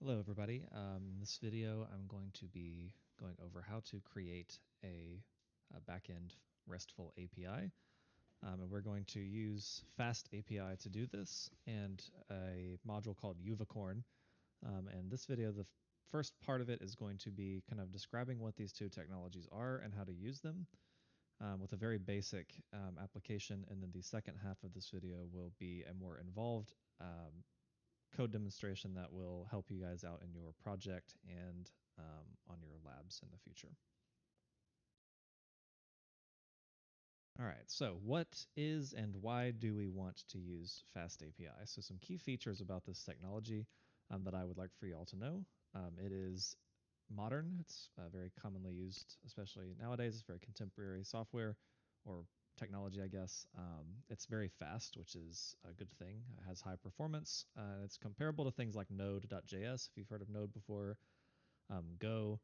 Hello everybody. In this video I'm going to be going over how to create a backend RESTful API. And we're going to use FastAPI to do this and a module called Uvicorn. And this video, the first part of it is going to be kind of describing what these two technologies are and how to use them with a very basic application. And then the second half of this video will be a more involved code demonstration that will help you guys out in your project and on your labs in the future. All right, so what is and why do we want to use FastAPI? So some key features about this technology that I would like for you all to know. It is modern. It's very commonly used, especially nowadays. It's very contemporary software or technology, I guess. It's very fast, which is a good thing. It has high performance. It's comparable to things like Node.js, if you've heard of Node before, Go.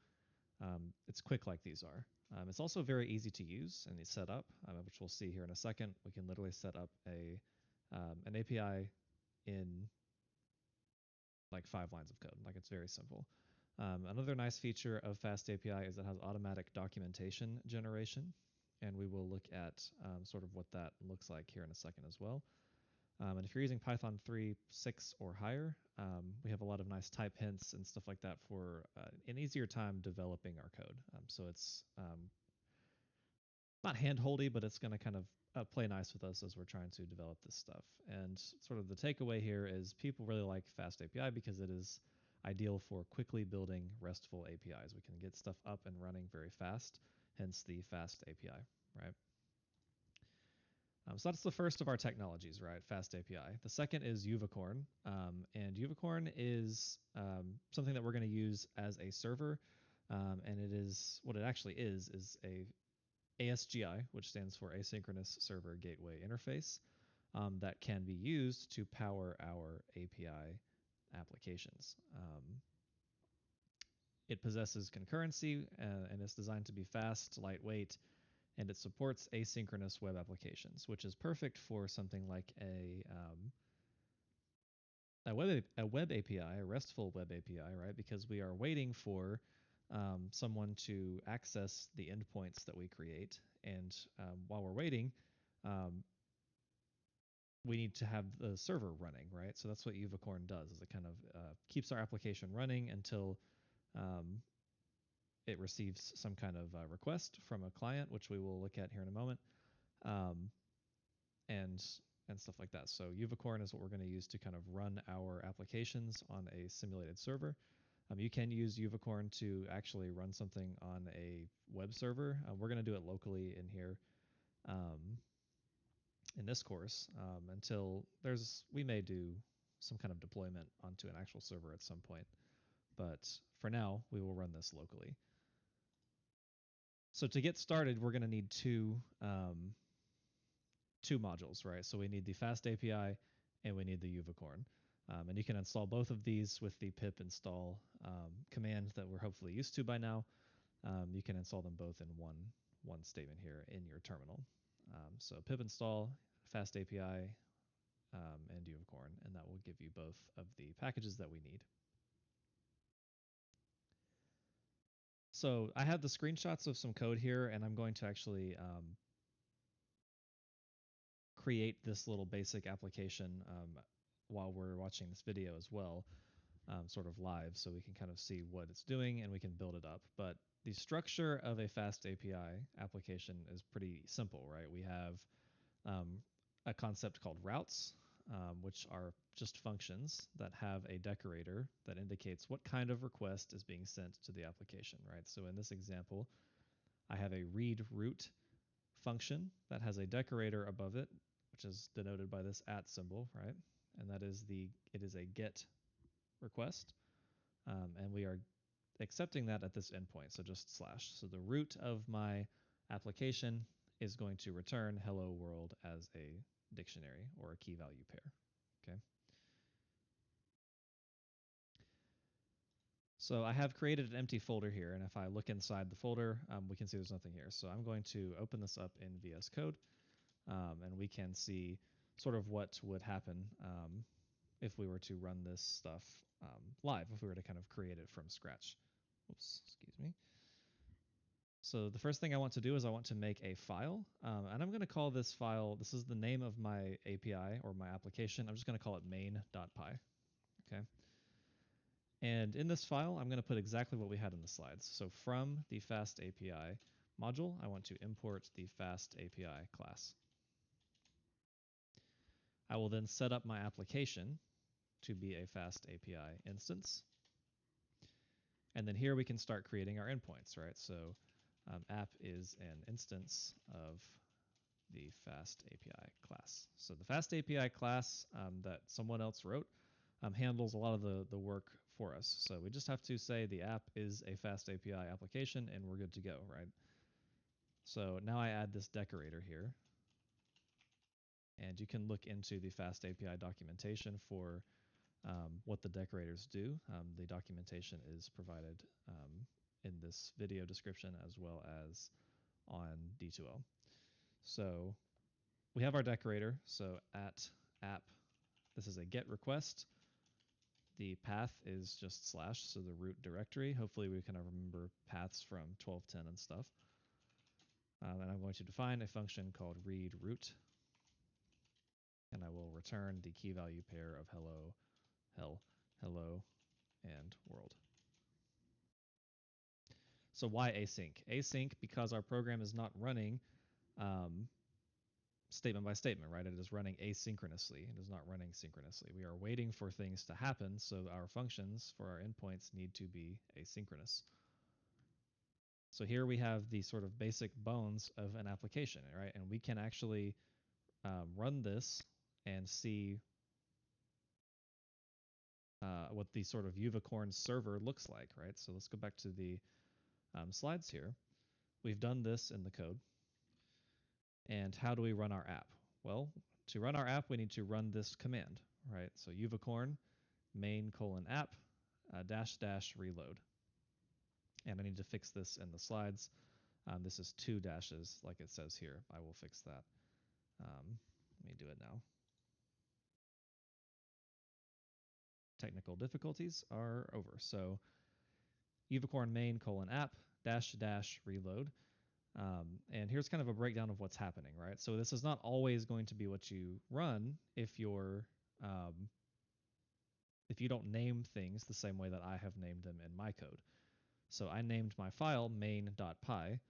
It's quick like these are. It's also very easy to use and it's set up, which we'll see here in a second. We can literally set up an API in like 5 lines of code. Like, it's very simple. Another nice feature of FastAPI is it has automatic documentation generation, and we will look at sort of what that looks like here in a second as well. And if you're using Python 3.6 or higher, we have a lot of nice type hints and stuff like that for an easier time developing our code. So it's not hand-holdy, but it's going to kind of play nice with us as we're trying to develop this stuff. And sort of the takeaway here is people really like FastAPI because it is ideal for quickly building RESTful APIs. We can get stuff up and running very fast, hence the FastAPI, right? So that's the first of our technologies, right? FastAPI. The second is Uvicorn, and Uvicorn is something that we're going to use as a server, and it is what it actually is a ASGI, which stands for Asynchronous Server Gateway Interface, that can be used to power our API applications. It possesses concurrency and it's designed to be fast, lightweight, and it supports asynchronous web applications, which is perfect for something like a web API, a RESTful web API, right? Because we are waiting for someone to access the endpoints that we create, and while we're waiting, we need to have the server running, right? So that's what Uvicorn does, is it kind of keeps our application running until it receives some kind of request from a client, which we will look at here in a moment, and stuff like that. So Uvicorn is what we're going to use to kind of run our applications on a simulated server. You can use Uvicorn to actually run something on a web server. We're going to do it locally in here in this course until we may do some kind of deployment onto an actual server at some point. But for now, we will run this locally. So to get started, we're going to need two modules, right? So we need the FastAPI and we need the Uvicorn. And you can install both of these with the pip install command that we're hopefully used to by now. You can install them both in one statement here in your terminal. So pip install FastAPI and Uvicorn, and that will give you both of the packages that we need. So I have the screenshots of some code here, and I'm going to actually create this little basic application while we're watching this video as well, sort of live, so we can kind of see what it's doing and we can build it up. But the structure of a FastAPI application is pretty simple, right? We have a concept called routes, which are just functions that have a decorator that indicates what kind of request is being sent to the application, right? So in this example, I have a read route function that has a decorator above it, which is denoted by this @ symbol, right? And that is it is a get request, and we are accepting that at this endpoint, so just slash. So the root of my application is going to return hello world as a dictionary or a key value pair, okay? So I have created an empty folder here, and if I look inside the folder, we can see there's nothing here. So I'm going to open this up in VS Code, and we can see sort of what would happen if we were to run this stuff live, if we were to kind of create it from scratch. Oops, excuse me. So the first thing I want to do is I want to make a file, and I'm going to call this file, this is the name of my API or my application. I'm just going to call it main.py. Okay. And in this file, I'm going to put exactly what we had in the slides. So from the FastAPI module, I want to import the FastAPI class. I will then set up my application to be a FastAPI instance. And then here we can start creating our endpoints, right? So app is an instance of the FastAPI class. So the FastAPI class that someone else wrote handles a lot of the work for us. So we just have to say the app is a FastAPI application and we're good to go, right? So now I add this decorator here. And you can look into the FastAPI documentation for what the decorators do. The documentation is provided in this video description as well as on D2L. So we have our decorator. So at app, this is a GET request. The path is just slash, so the root directory. Hopefully we can remember paths from 1210 and stuff. And I'm going to define a function called read root. And I will return the key value pair of hello, hello, and world. So why async? Async because our program is not running statement by statement, right? It is running asynchronously. It is not running synchronously. We are waiting for things to happen, so our functions for our endpoints need to be asynchronous. So here we have the sort of basic bones of an application, right? And we can actually run this and see what the sort of Uvicorn server looks like, right? So let's go back to the slides here. We've done this in the code. And how do we run our app? Well, to run our app, we need to run this command, right? So Uvicorn main:\app -- reload. And I need to fix this in the slides. This is 2 dashes, like it says here. I will fix that. Let me do it now. Technical difficulties are over. So Uvicorn main:\app -- reload. And here's kind of a breakdown of what's happening, right? So this is not always going to be what you run if you don't name things the same way that I have named them in my code. So I named my file main.py,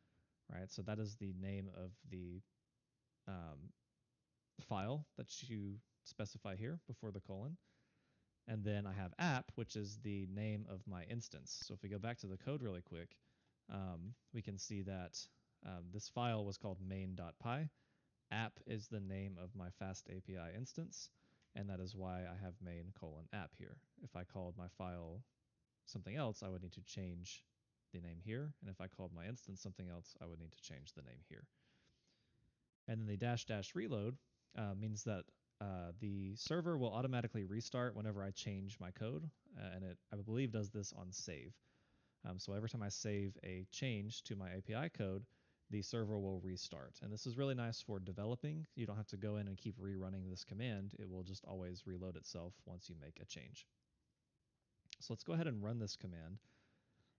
right? So that is the name of the file that you specify here before the colon. And then I have app, which is the name of my instance. So if we go back to the code really quick, we can see that this file was called main.py. App is the name of my FastAPI instance, and that is why I have main:\app here. If I called my file something else, I would need to change the name here, and if I called my instance something else, I would need to change the name here. And then the -- reload means that the server will automatically restart whenever I change my code, and it, I believe, does this on save. So every time I save a change to my API code, the server will restart. And this is really nice for developing. You don't have to go in and keep rerunning this command. It will just always reload itself once you make a change. So let's go ahead and run this command.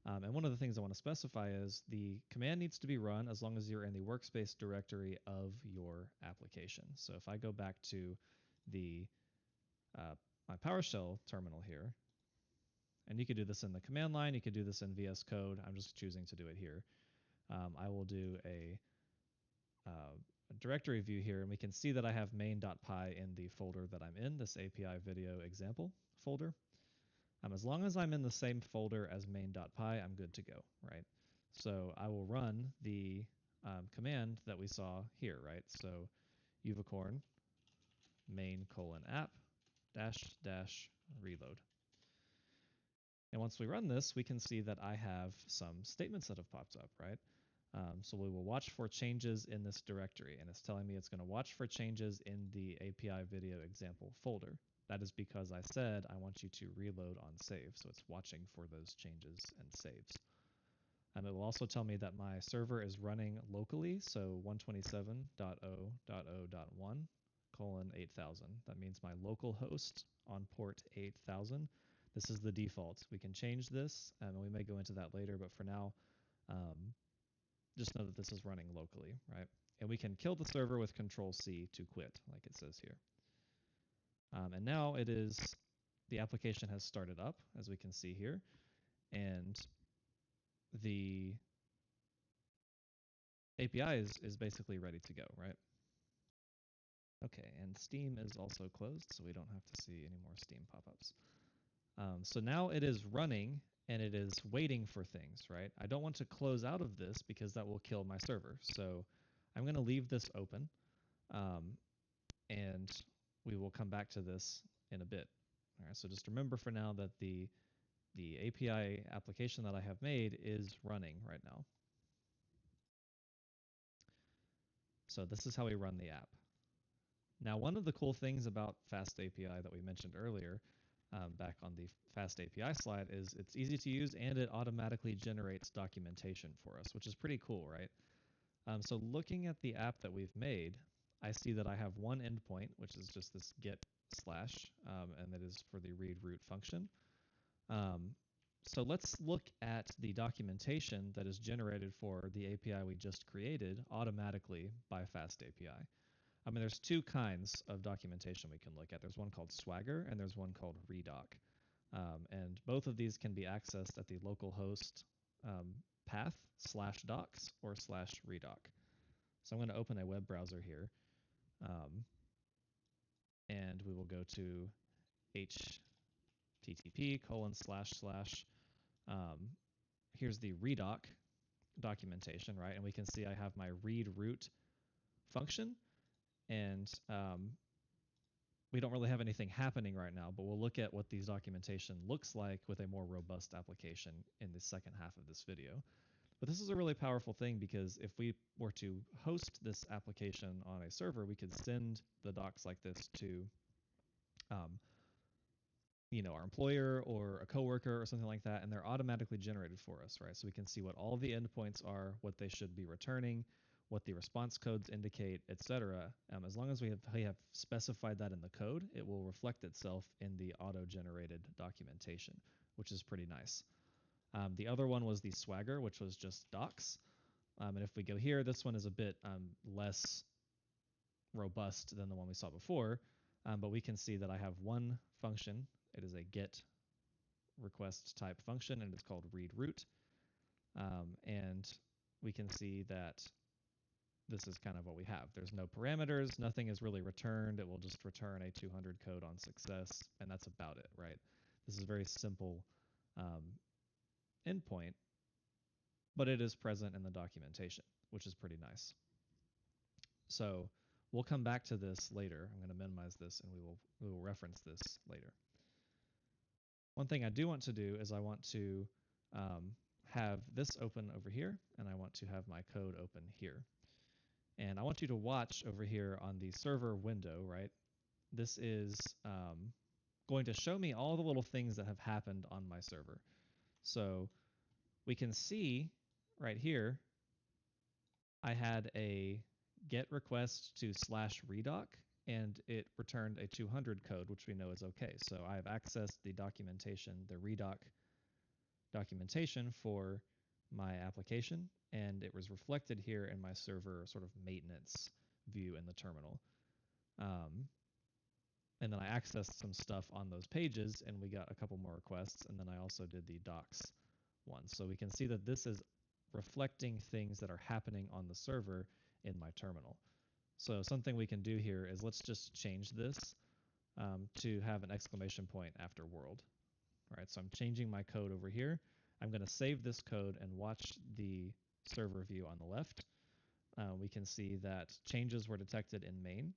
And one of the things I want to specify is the command needs to be run as long as you're in the workspace directory of your application. So if I go back to the my PowerShell terminal here, and you could do this in the command line, you could do this in VS Code. I'm just choosing to do it here. I will do a directory view here, and we can see that I have main.py in the folder that I'm in, this API video example folder. As long as I'm in the same folder as main.py, I'm good to go, right? So I will run the command that we saw here, right? So Uvicorn main:\app -- reload. And once we run this, we can see that I have some statements that have popped up, right? So we will watch for changes in this directory, and it's telling me it's going to watch for changes in the API video example folder. That is because I said I want you to reload on save, so it's watching for those changes and saves. It will also tell me that my server is running locally, so 127.0.0.1 /8000. That means my local host on port 8000. This is the default. We can change this, and we may go into that later, but for now, just know that this is running locally, right? And we can kill the server with Control-C to quit, like it says here. And now the application has started up, as we can see here, and the API is basically ready to go, right? Okay, and Steam is also closed, so we don't have to see any more Steam pop-ups. So now it is running, and it is waiting for things, right? I don't want to close out of this because that will kill my server. So I'm going to leave this open, and we will come back to this in a bit. All right, so just remember for now that the API application that I have made is running right now. So this is how we run the app. Now, one of the cool things about FastAPI that we mentioned earlier, back on the FastAPI slide, is it's easy to use and it automatically generates documentation for us, which is pretty cool, right? So looking at the app that we've made, I see that I have one endpoint, which is just this get slash, and that is for the read root function. So let's look at the documentation that is generated for the API we just created automatically by FastAPI. I mean, there's two kinds of documentation we can look at. There's one called Swagger, and there's one called Redoc. And both of these can be accessed at the localhost path /docs or /redoc. So I'm going to open a web browser here, and we will go to http:// here's the Redoc documentation, right? And we can see I have my read root function, and we don't really have anything happening right now, but we'll look at what these documentation looks like with a more robust application in the second half of this video. But this is a really powerful thing because if we were to host this application on a server, we could send the docs like this to our employer or a coworker or something like that, and they're automatically generated for us, right? So we can see what all the endpoints are, what they should be returning, what the response codes indicate, etc. As long as we have specified that in the code, it will reflect itself in the auto-generated documentation, which is pretty nice. The other one was the Swagger, which was just docs. And if we go here, this one is a bit less robust than the one we saw before, but we can see that I have one function. It is a get request type function, and it's called read root. And we can see that this is kind of what we have. There's no parameters, nothing is really returned. It will just return a 200 code on success, and that's about it, right? This is a very simple endpoint, but it is present in the documentation, which is pretty nice. So we'll come back to this later. I'm going to minimize this, and we will reference this later. One thing I do want to do is I want to have this open over here, and I want to have my code open here. And I want you to watch over here on the server window, right? This is going to show me all the little things that have happened on my server. So we can see right here, I had a get request to /redoc, and it returned a 200 code, which we know is okay. So I have accessed the documentation, the redoc documentation for my application, and it was reflected here in my server sort of maintenance view in the terminal. And then I accessed some stuff on those pages, and we got a couple more requests, and then I also did the docs one. So we can see that this is reflecting things that are happening on the server in my terminal. So something we can do here is let's just change this to have an exclamation point after world. All right, so I'm changing my code over here. I'm going to save this code and watch the server view on the left. We can see that changes were detected in main,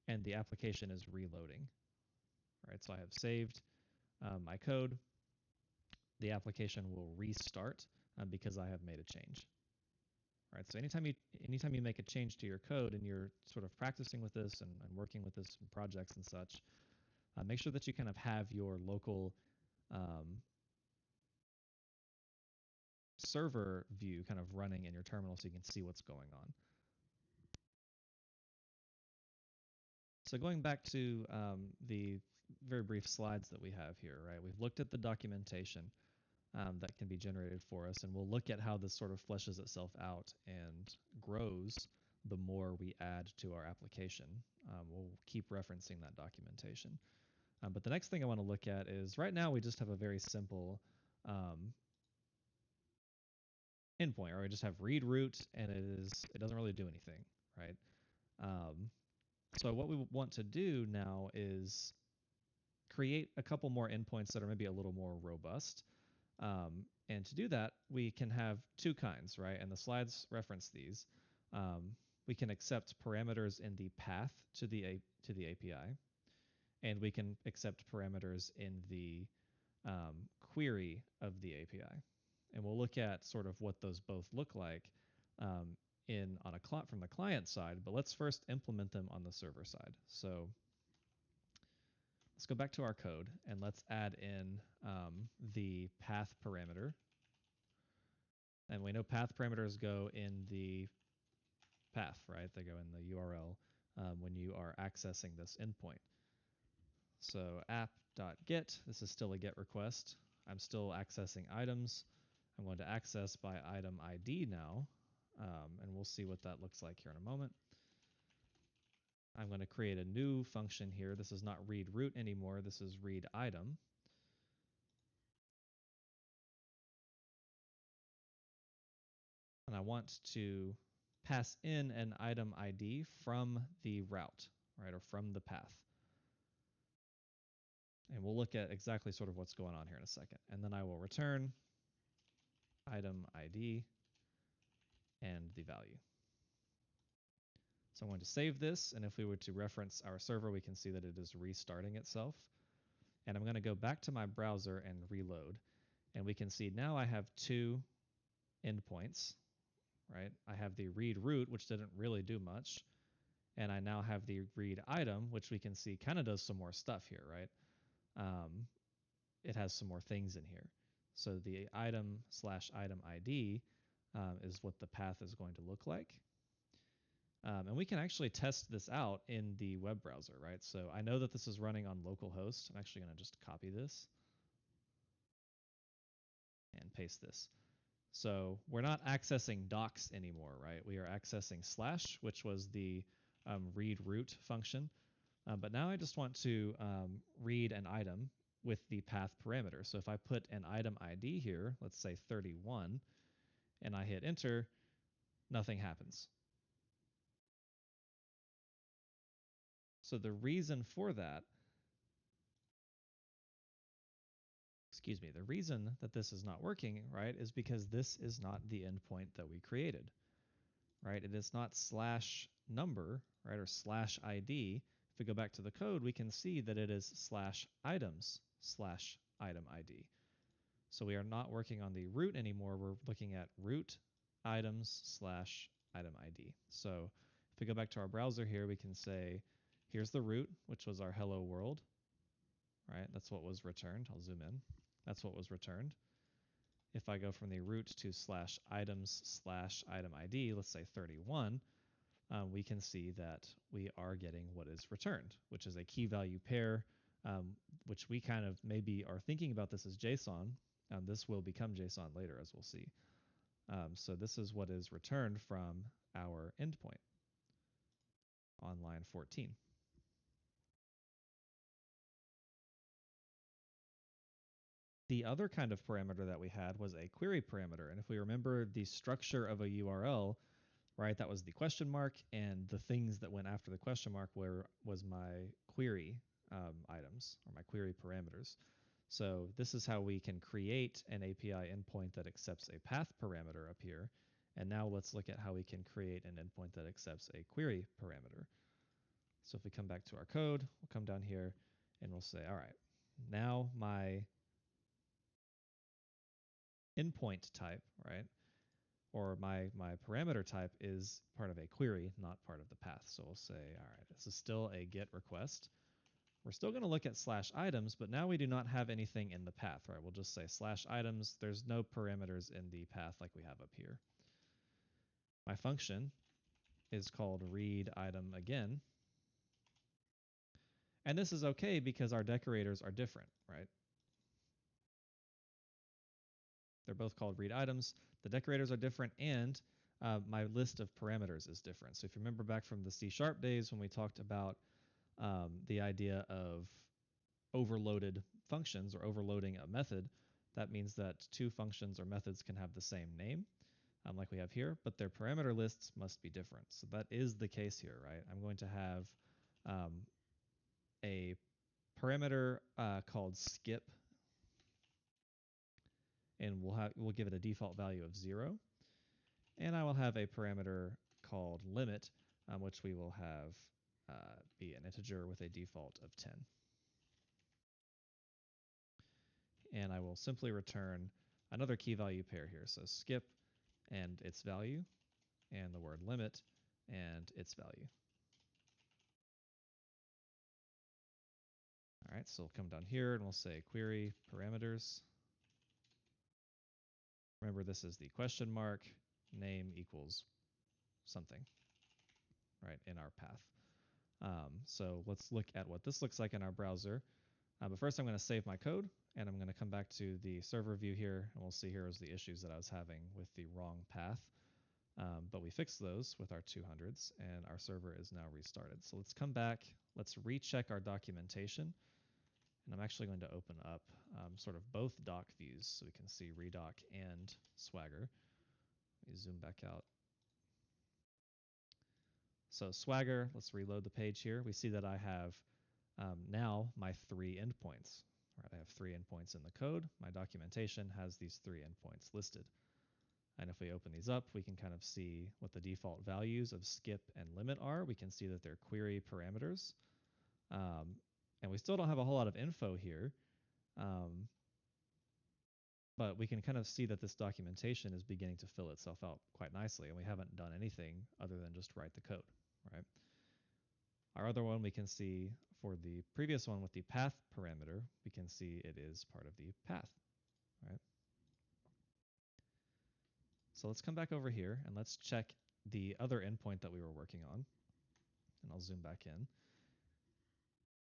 and the application is reloading. All right, so I have saved my code. The application will restart because I have made a change. All right, so anytime you make a change to your code and you're sort of practicing with this and working with this in projects and such, make sure that you kind of have your local server view kind of running in your terminal so you can see what's going on. So going back to the very brief slides that we have here, right? We've looked at the documentation that can be generated for us, and we'll look at how this sort of fleshes itself out and grows the more we add to our application. We'll keep referencing that documentation. But the next thing I want to look at is right now we just have a very simple endpoint, or we just have read root, and it doesn't really do anything, right? So what we want to do now is create a couple more endpoints that are maybe a little more robust. And to do that, we can have two kinds, right? And the slides reference these. We can accept parameters in the path to the API, and we can accept parameters in the query of the API. And we'll look at sort of what those both look like from the client side, but let's first implement them on the server side. So let's go back to our code and let's add in the path parameter. And we know path parameters go in the path, right? They go in the URL when you are accessing this endpoint. So app.get, this is still a GET request. I'm still accessing items. I'm going to access by item ID now, and we'll see what that looks like here in a moment. I'm going to create a new function here. This is not read root anymore. This is read item. And I want to pass in an item ID from the route, right, or from the path. And we'll look at exactly sort of what's going on here in a second. And then I will return item ID and the value. So I'm going to save this, and if we were to reference our server, we can see that it is restarting itself. And I'm going to go back to my browser and reload. And we can see now I have two endpoints, right? I have the read root, which didn't really do much. And I now have the read item, which we can see kind of does some more stuff here, right? It has some more things in here. So the item/item ID is what the path is going to look like. And we can actually test this out in the web browser, right? So I know that this is running on localhost. I'm actually going to just copy this and paste this. So we're not accessing docs anymore, right? We are accessing /, which was the read root function. But now I just want to read an item with the path parameter. So if I put an item ID here, let's say 31, and I hit enter, nothing happens. So the reason for that, the reason that this is not working, right, is because this is not the endpoint that we created, right? It is not /number, right, or /ID. If we go back to the code, we can see that it is /items/item ID. So we are not working on the root anymore. We're looking at root items/item ID. So if we go back to our browser here, we can say, here's the root, which was our hello world, right? That's what was returned. I'll zoom in. That's what was returned. If I go from the root to /items/item ID, let's say 31, we can see that we are getting what is returned, which is a key value pair, which we kind of maybe are thinking about this as JSON. This will become JSON later, as we'll see. So this is what is returned from our endpoint on line 14. The other kind of parameter that we had was a query parameter. And if we remember the structure of a URL, right, that was the question mark, and the things that went after the question mark was my query items, or my query parameters. So this is how we can create an API endpoint that accepts a path parameter up here. And now let's look at how we can create an endpoint that accepts a query parameter. So if we come back to our code, we'll come down here and we'll say, all right, now my endpoint type, right, or my parameter type is part of a query, not part of the path. So we'll say, all right, this is still a GET request. We're still going to look at /items, but now we do not have anything in the path, right? We'll just say /items. There's no parameters in the path like we have up here. My function is called read item again. And this is okay because our decorators are different, right? They're both called read items. The decorators are different, and my list of parameters is different. So if you remember back from the C# days when we talked about the idea of overloaded functions or overloading a method, that means that two functions or methods can have the same name, like we have here, but their parameter lists must be different. So that is the case here, right? I'm going to have a parameter called skip, and we'll give it a default value of 0. And I will have a parameter called limit, which we will have be an integer with a default of 10. And I will simply return another key value pair here. So skip and its value, and the word limit and its value. All right, so we'll come down here and we'll say query parameters. Remember, this is the question mark, name equals something, right, in our path. So let's look at what this looks like in our browser. But first I'm going to save my code, and I'm going to come back to the server view here, and we'll see here is the issues that I was having with the wrong path. But we fixed those with our 200s, and our server is now restarted. So let's come back. Let's recheck our documentation. And I'm actually going to open up sort of both doc views so we can see redoc and Swagger. Let me zoom back out. So Swagger, let's reload the page here. We see that I have now my 3 endpoints. Right, I have 3 endpoints in the code. My documentation has these 3 endpoints listed. And if we open these up, we can kind of see what the default values of skip and limit are. We can see that they're query parameters. And we still don't have a whole lot of info here. But we can kind of see that this documentation is beginning to fill itself out quite nicely, and we haven't done anything other than just write the code, right? Our other one, we can see for the previous one with the path parameter, we can see it is part of the path, right? So let's come back over here and let's check the other endpoint that we were working on. And I'll zoom back in.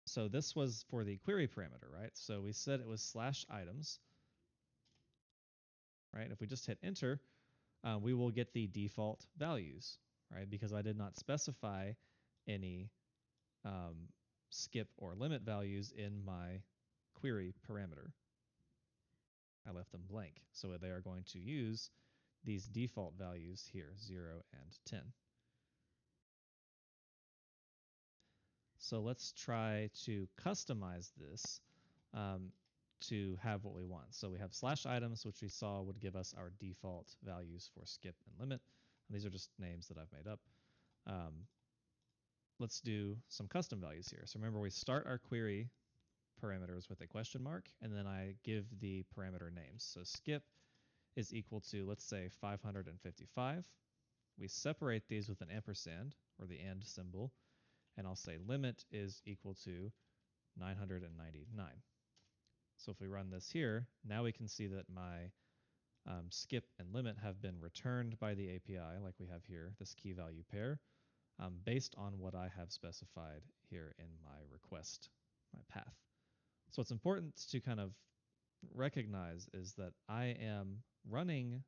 So this was for the query parameter, right? So we said it was /items, right? If we just hit enter, we will get the default values, right? Because I did not specify any skip or limit values in my query parameter. I left them blank. So they are going to use these default values here, 0 and 10. So let's try to customize this to have what we want. So we have /items, which we saw would give us our default values for skip and limit. And these are just names that I've made up. Let's do some custom values here. So remember, we start our query parameters with a question mark, and then I give the parameter names. So skip is equal to, let's say, 555. We separate these with an ampersand, or the and symbol, and I'll say limit is equal to 999. So if we run this here, now we can see that my skip and limit have been returned by the API, like we have here, this key value pair, based on what I have specified here in my request, my path. So what's important to kind of recognize is that I am running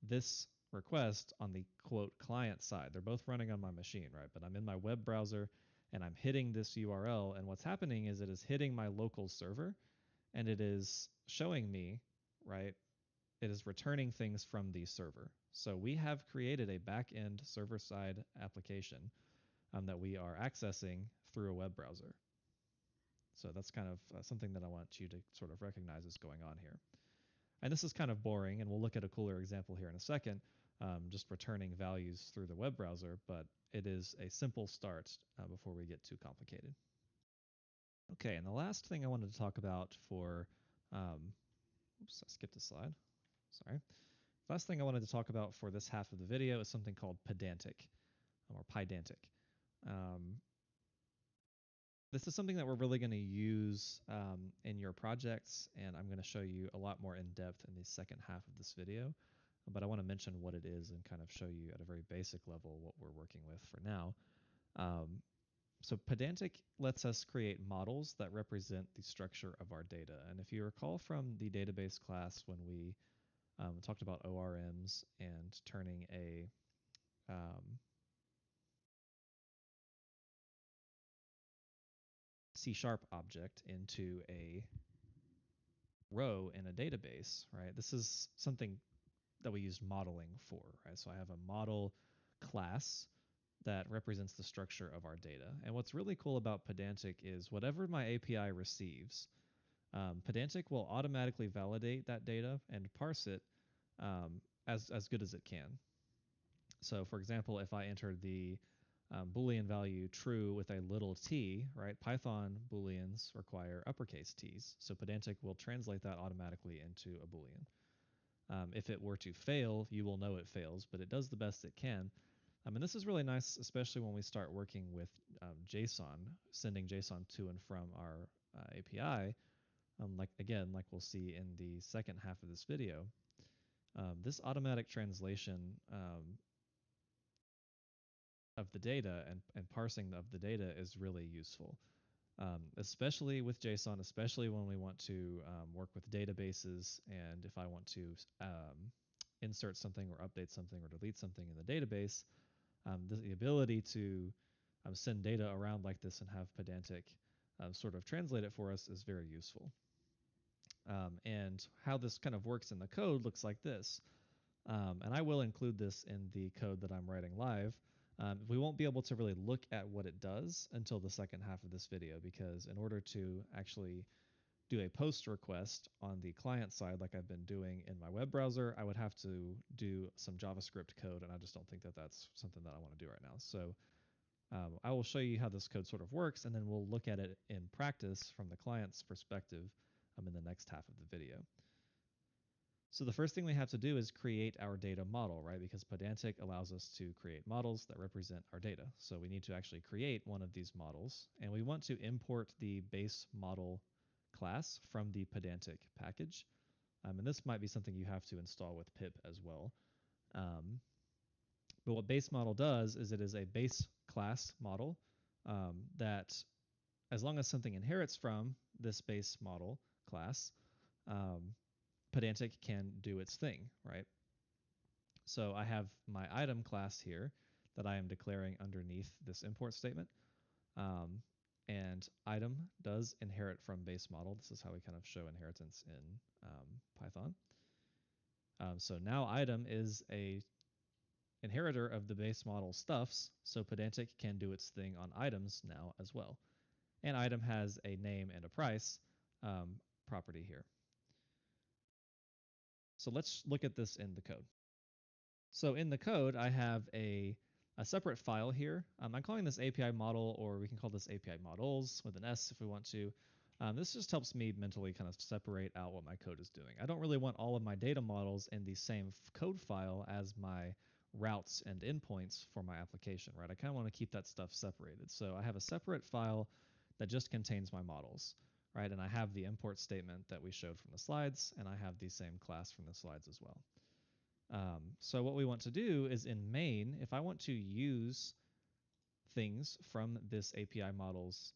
this request on the quote client side. They're both running on my machine, right? But I'm in my web browser and I'm hitting this URL, and what's happening is it is hitting my local server and it is showing me, right? It is returning things from the server. So we have created a back-end server-side application that we are accessing through a web browser. So that's kind of something that I want you to sort of recognize is going on here. And this is kind of boring, and we'll look at a cooler example here in a second, just returning values through the web browser, but it is a simple start before we get too complicated. Okay, and the last thing I wanted to talk about for, oops, I skipped a slide, sorry. Last thing I wanted to talk about for this half of the video is something called Pydantic, or Pydantic. This is something that we're really going to use in your projects, and I'm going to show you a lot more in depth in the second half of this video. But I want to mention what it is and kind of show you at a very basic level what we're working with for now. So Pydantic lets us create models that represent the structure of our data. And if you recall from the database class when we talked about ORMs and turning a C# object into a row in a database, right? This is something that we use modeling for, right? So I have a model class that represents the structure of our data. And what's really cool about Pydantic is whatever my API receives, Pydantic will automatically validate that data and parse it as good as it can. So for example, if I entered the Boolean value true with a little t, right? Python Booleans require uppercase t's. So Pydantic will translate that automatically into a Boolean. If it were to fail, you will know it fails, but it does the best it can. And this is really nice, especially when we start working with JSON, sending JSON to and from our API. Like we'll see in the second half of this video, this automatic translation of the data and parsing of the data is really useful, especially with JSON, especially when we want to work with databases, and if I want to insert something or update something or delete something in the database, the ability to send data around like this and have Pydantic sort of translate it for us is very useful. And how this kind of works in the code looks like this. And I will include this in the code that I'm writing live. We won't be able to really look at what it does until the second half of this video, because in order to actually do a post request on the client side like I've been doing in my web browser, I would have to do some JavaScript code, and I just don't think that that's something that I want to do right now. So I will show you how this code sort of works, and then we'll look at it in practice from the client's perspective in the next half of the video. So the first thing we have to do is create our data model, right? Because Pydantic allows us to create models that represent our data. So we need to actually create one of these models, and we want to import the base model class from the Pydantic package. And this might be something you have to install with pip as well. But what base model does is it is a base class model that, as long as something inherits from this base model class, Pydantic can do its thing, right? So I have my item class here that I am declaring underneath this import statement. And item does inherit from base model. This is how we kind of show inheritance in Python. So now item is a inheritor of the base model stuffs, so Pydantic can do its thing on items now as well. And item has a name and a price property here. So let's look at this in the code. So in the code, I have a separate file here. I'm calling this API model, or we can call this API models with an S if we want to. This just helps me mentally kind of separate out what my code is doing. I don't really want all of my data models in the same code file as my routes and endpoints for my application, right? I kind of want to keep that stuff separated. So I have a separate file that just contains my models, right? And I have the import statement that we showed from the slides, and I have the same class from the slides as well. So what we want to do is in main, if I want to use things from this API models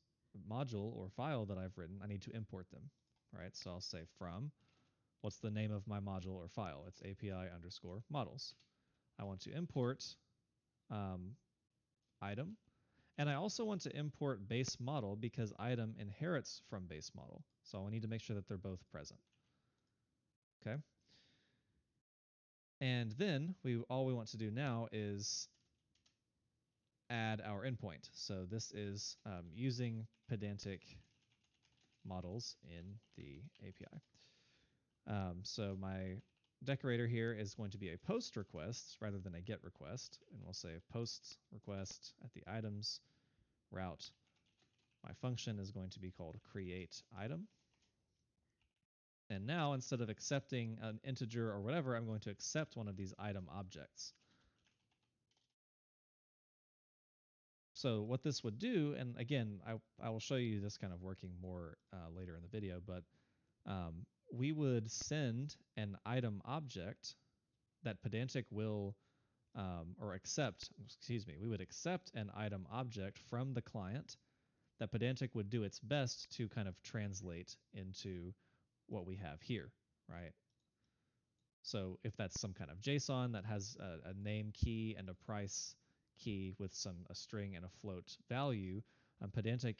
module or file that I've written, I need to import them, right? So I'll say from, what's the name of my module or file? It's API_models. I want to import item, and I also want to import base model because item inherits from base model. So I need to make sure that they're both present. Okay. And then all we want to do now is add our endpoint. So this is using Pydantic models in the API. So my decorator here is going to be a post request rather than a get request. And we'll say post request at the items route. My function is going to be called create item. And now, instead of accepting an integer or whatever, I'm going to accept one of these item objects. So what this would do, and again, I will show you this kind of working more later in the video, but we would send an item object that Pydantic will or accept, excuse me, we would accept an item object from the client that Pydantic would do its best to kind of translate into what we have here, right? So if that's some kind of JSON that has a name key and a price key with a string and a float value, Pydantic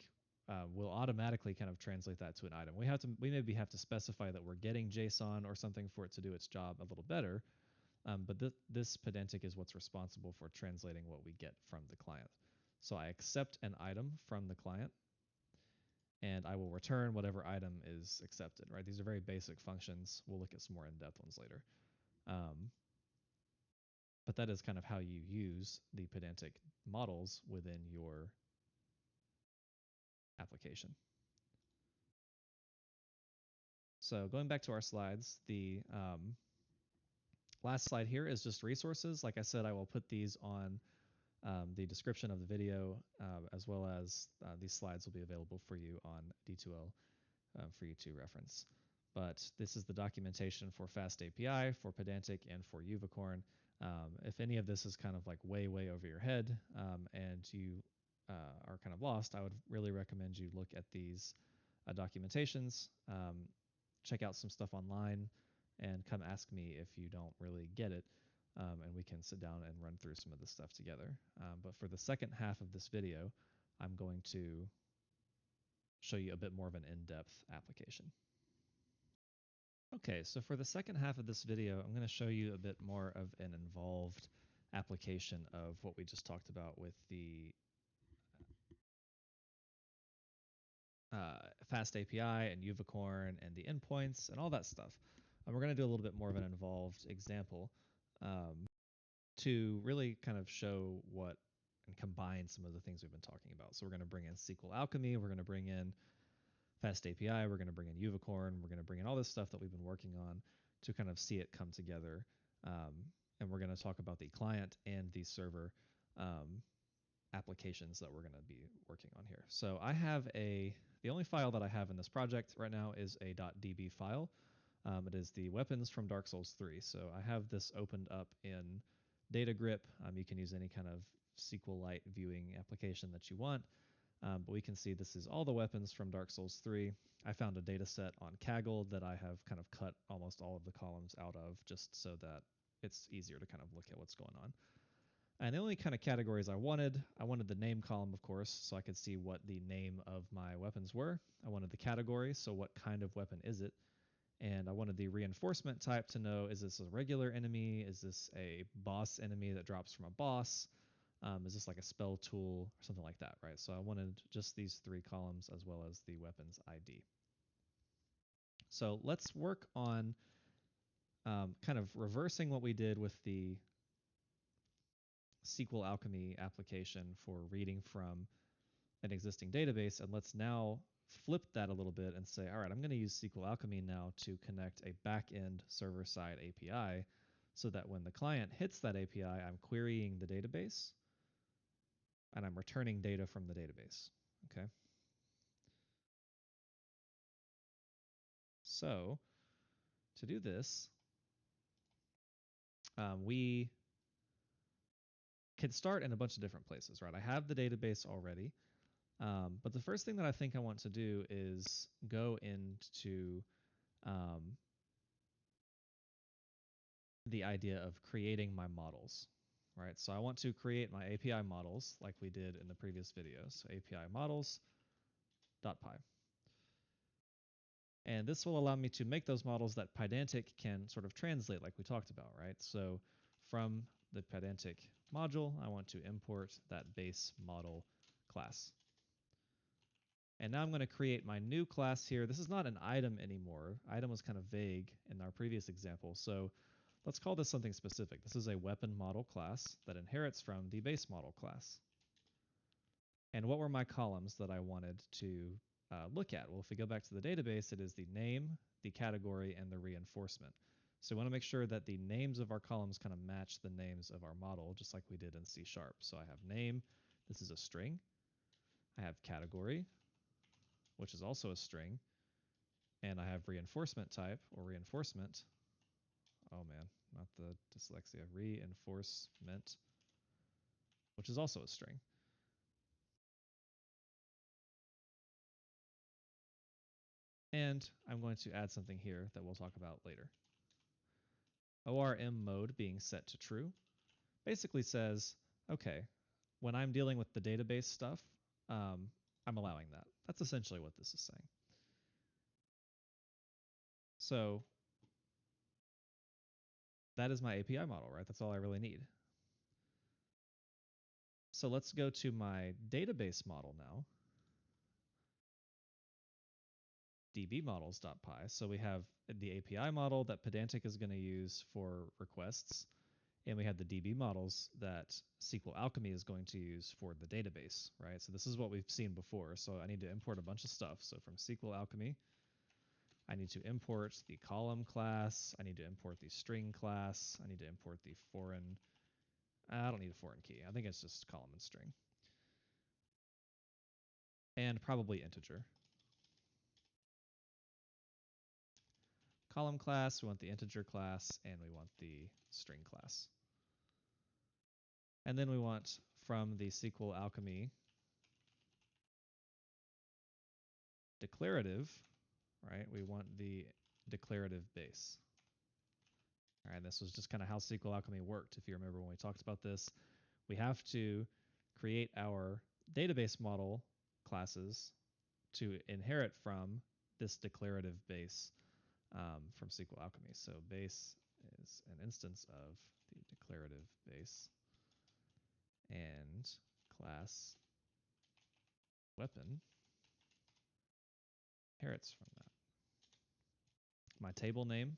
will automatically kind of translate that to an item. We maybe have to specify that we're getting JSON or something for it to do its job a little better, but this Pydantic is what's responsible for translating what we get from the client. So I accept an item from the client, and I will return whatever item is accepted, right? These are very basic functions. We'll look at some more in-depth ones later. But that is kind of how you use the Pydantic models within your application. So going back to our slides, the last slide here is just resources. Like I said, I will put these on the description of the video, as well as these slides will be available for you on D2L for you to reference. But this is the documentation for FastAPI, for Pydantic, and for Uvicorn. If any of this is kind of like way over your head and you are kind of lost, I would really recommend you look at these documentations, check out some stuff online, and come ask me if you don't really get it, and we can sit down and run through some of this stuff together. But for the second half of this video, I'm going to show you a bit more of an in-depth application. Okay, so for the second half of this video, I'm going to show you a bit more of an involved application of what we just talked about with the FastAPI and Uvicorn and the endpoints and all that stuff. And we're going to do a little bit more of an involved example to really kind of show what and combine some of the things we've been talking about. So we're going to bring in SQLAlchemy, we're going to bring in FastAPI, we're going to bring in Uvicorn, we're going to bring in all this stuff that we've been working on to kind of see it come together. And we're going to talk about the client and the server applications that we're going to be working on here. So I have the only file that I have in this project right now is a .db file. It is the weapons from Dark Souls 3. So I have this opened up in DataGrip. You can use any kind of SQLite viewing application that you want. But we can see this is all the weapons from Dark Souls 3. I found a data set on Kaggle that I have kind of cut almost all of the columns out of just so that it's easier to kind of look at what's going on. And the only kind of categories I wanted the name column, of course, so I could see what the name of my weapons were. I wanted the category, so what kind of weapon is it? And I wanted the reinforcement type to know, is this a regular enemy? Is this a boss enemy that drops from a boss? Is this like a spell tool or something like that, right? So I wanted just these three columns as well as the weapons ID. So let's work on kind of reversing what we did with the SQLAlchemy application for reading from an existing database, and let's now flip that a little bit and say, all right, I'm going to use SQLAlchemy now to connect a back-end server-side API so that when the client hits that API, I'm querying the database and I'm returning data from the database, okay? So to do this, we can start in a bunch of different places, right? I have the database already, but the first thing that I think I want to do is go into the idea of creating my models, right? So I want to create my API models like we did in the previous video. So API models.py. And this will allow me to make those models that Pydantic can sort of translate like we talked about, right? So from the Pydantic module, I want to import that base model class. And now I'm going to create my new class here. This is not an item anymore. Item was kind of vague in our previous example. So let's call this something specific. This is a weapon model class that inherits from the base model class. And what were my columns that I wanted to look at? Well, if we go back to the database, it is the name, the category, and the reinforcement. So we want to make sure that the names of our columns kind of match the names of our model, just like we did in C#. So I have name, this is a string. I have category, which is also a string. And I have reinforcement type, or reinforcement. oh man, not the dyslexia, reinforcement, which is also a string. And I'm going to add something here that we'll talk about later. ORM mode being set to true basically says, okay, when I'm dealing with the database stuff, I'm allowing that. That's essentially what this is saying. So that is my API model, right? That's all I really need. So let's go to my database model now. dbmodels.py. So we have the API model that Pydantic is going to use for requests, and we have the DB models that SQLAlchemy is going to use for the database, right? So this is what we've seen before. So I need to import a bunch of stuff. So from SQLAlchemy, I need to import the column class. I need to import the string class. I need to import the foreign. I don't need a foreign key. I think it's just column and string. And probably integer. Column class, we want the integer class, and we want the string class. And then we want from the SQLAlchemy declarative, right? We want the declarative base. All right, this was just kind of how SQLAlchemy worked. If you remember when we talked about this, we have to create our database model classes to inherit from this declarative base from SQLAlchemy. So base is an instance of the declarative base, and class weapon inherits from that. My table name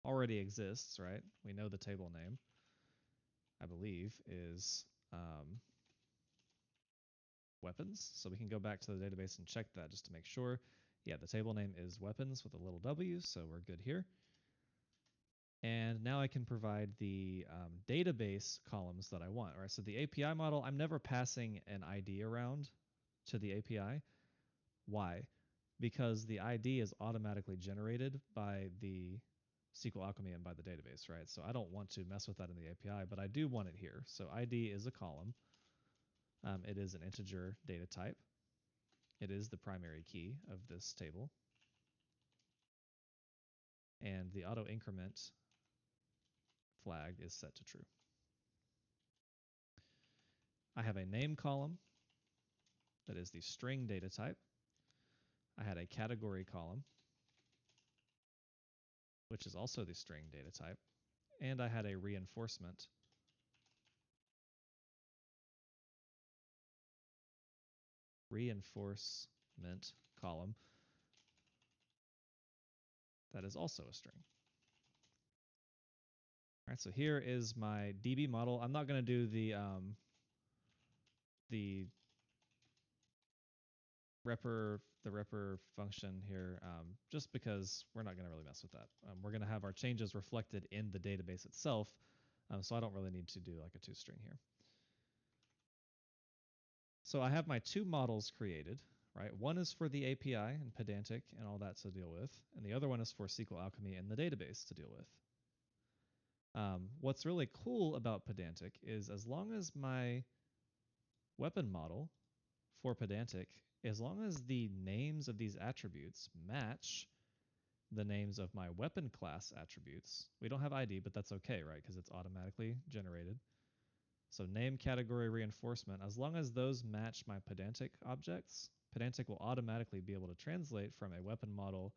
already exists, right? We know the table name, I believe, is weapons. So we can go back to the database and check that just to make sure. Yeah, the table name is weapons with a little w, so we're good here. And now I can provide the database columns that I want. All right, so the API model, I'm never passing an ID around to the API. Why? Because the ID is automatically generated by the SQLAlchemy and by the database, right? So I don't want to mess with that in the API, but I do want it here. So ID is a column. It is an integer data type. It is the primary key of this table. And the auto increment flag is set to true. I have a name column that is the string data type. I had a category column, which is also the string data type. And I had a reinforcement column that is also a string. All right, so here is my DB model. I'm not going to do the repr function here, just because we're not going to really mess with that. We're going to have our changes reflected in the database itself, so I don't really need to do like a toString here. So I have my two models created, right? One is for the API and Pydantic and all that to deal with, and the other one is for SQLAlchemy and the database to deal with. What's really cool about Pydantic is as long as my weapon model for Pydantic, as long as the names of these attributes match the names of my weapon class attributes, we don't have ID, but that's okay, right? Because it's automatically generated. So name, category, reinforcement, as long as those match my Pydantic objects, Pydantic will automatically be able to translate from a weapon model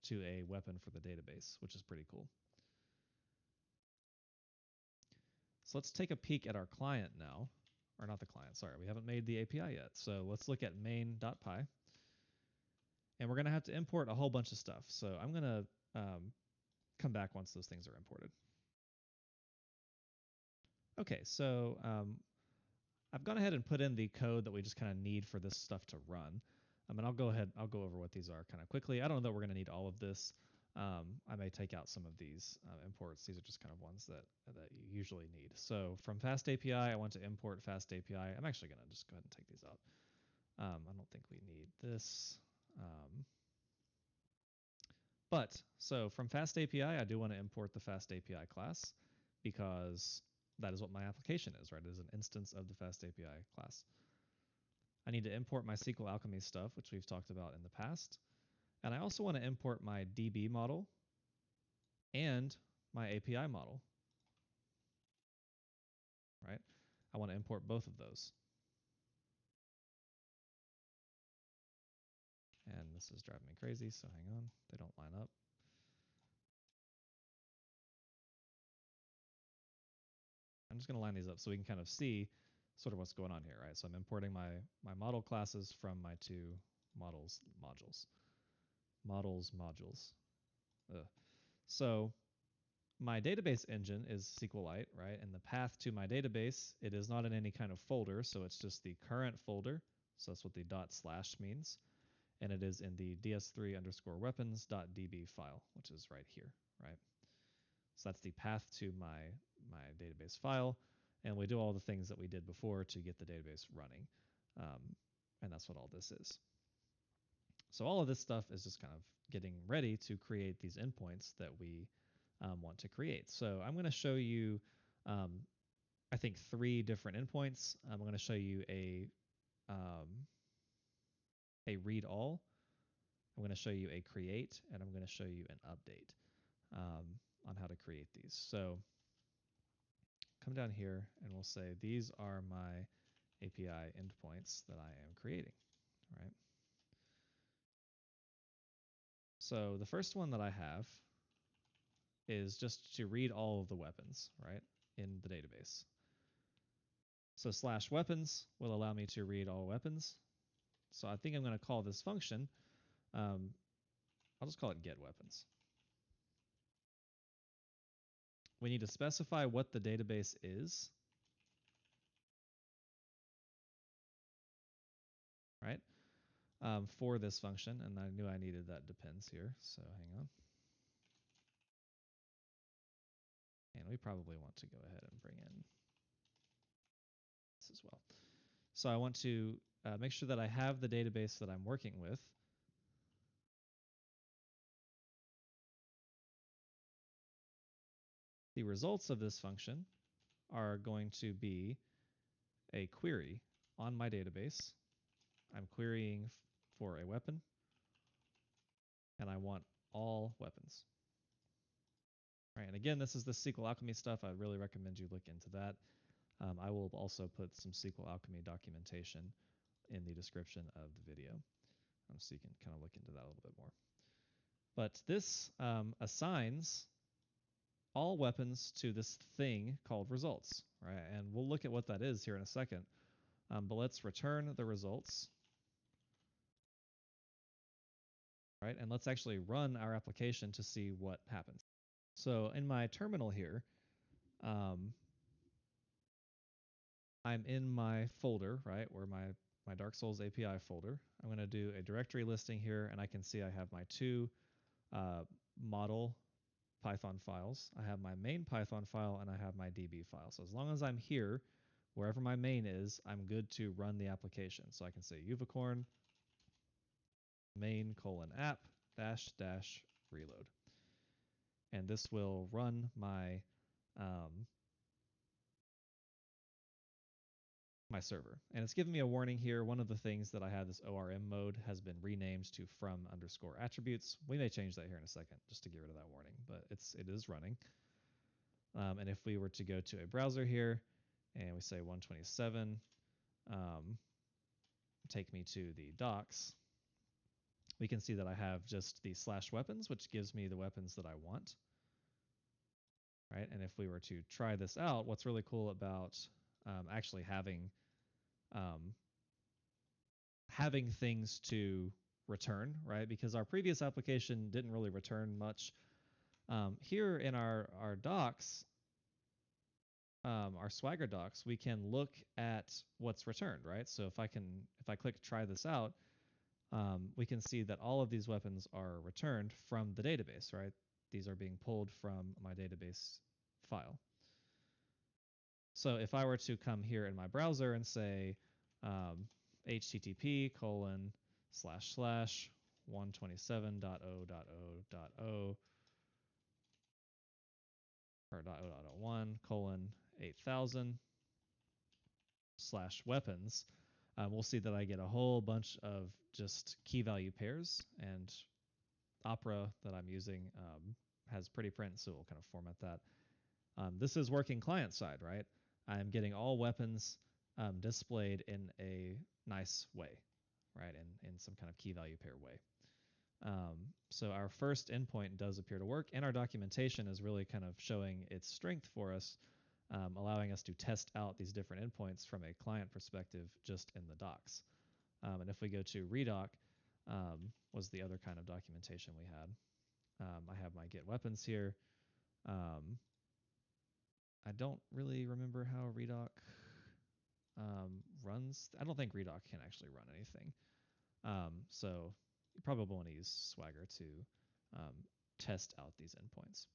to a weapon for the database, which is pretty cool. So let's take a peek at our client now. Or not the client, sorry, we haven't made the API yet. So let's look at main.py. And we're going to have to import a whole bunch of stuff. So I'm going to come back once those things are imported. Okay, so I've gone ahead and put in the code that we just kind of need for this stuff to run. And I'll go over what these are kind of quickly. I don't know that we're going to need all of this. I may take out some of these imports. These are just kind of ones that you usually need. So from FastAPI, I want to import FastAPI. I'm actually going to just go ahead and take these out. I don't think we need this. But so from FastAPI, I do want to import the FastAPI class because that is what my application is, right? It is an instance of the FastAPI class. I need to import my SQLAlchemy stuff, which we've talked about in the past. And I also want to import my DB model and my API model, right? I want to import both of those. And this is driving me crazy, so hang on. They don't line up. I'm just going to line these up so we can kind of see sort of what's going on here, right? So I'm importing my model classes from my two models modules. Ugh. So my database engine is SQLite, right? And the path to my database, it is not in any kind of folder, so it's just the current folder. So that's what the // means. And it is in the ds3_weapons.db file, which is right here, right? So that's the path to my database file. And we do all the things that we did before to get the database running. And that's what all this is. So all of this stuff is just kind of getting ready to create these endpoints that we want to create. So I'm going to show you, I think, 3 different endpoints. I'm going to show you a read all. I'm going to show you a create, and I'm going to show you an update on how to create these. So come down here and we'll say these are my API endpoints that I am creating, right? So the first one that I have is just to read all of the weapons, right, in the database. So /weapons will allow me to read all weapons. So I think I'm going to call this function, I'll just call it getWeapons. We need to specify what the database is, right, for this function. And I knew I needed that depends here, so hang on. And we probably want to go ahead and bring in this as well. So I want to make sure that I have the database that I'm working with. The results of this function are going to be a query on my database. I'm querying for a weapon, and I want all weapons. All right, and again, this is the SQLAlchemy stuff. I really recommend you look into that. I will also put some SQLAlchemy documentation in the description of the video, so you can kind of look into that a little bit more. But this assigns all weapons to this thing called results, right? And we'll look at what that is here in a second. But let's return the results, right? And let's actually run our application to see what happens. So in my terminal here, I'm in my folder, right, where my Dark Souls API folder. I'm going to do a directory listing here, and I can see I have my 2 model Python files. I have my main Python file, and I have my DB file. So as long as I'm here, wherever my main is, I'm good to run the application. So I can say Uvicorn main:\app -- reload. And this will run my my server. And it's giving me a warning here. One of the things that I have, this ORM mode, has been renamed to from_attributes. We may change that here in a second just to get rid of that warning, but it is running. And if we were to go to a browser here and we say 127, take me to the docs, we can see that I have just the /weapons, which gives me the weapons that I want. Right? And if we were to try this out, what's really cool about actually having things to return, right? Because our previous application didn't really return much. Here in our docs, our Swagger docs, we can look at what's returned, right? So if I click try this out, we can see that all of these weapons are returned from the database, right? These are being pulled from my database file. So if I were to come here in my browser and say http:// 127.0.0.0 or .0.01 colon 8000 / weapons, we'll see that I get a whole bunch of just key value pairs, and Opera that I'm using has pretty print, so we'll kind of format that. This is working client side, right? I'm getting all weapons displayed in a nice way, right? In some kind of key value pair way. So our first endpoint does appear to work, and our documentation is really kind of showing its strength for us, allowing us to test out these different endpoints from a client perspective just in the docs. And if we go to redoc, was the other kind of documentation we had. I have my get weapons here. I don't really remember how redoc runs. I don't think redoc can actually run anything. So you probably want to use Swagger to test out these endpoints.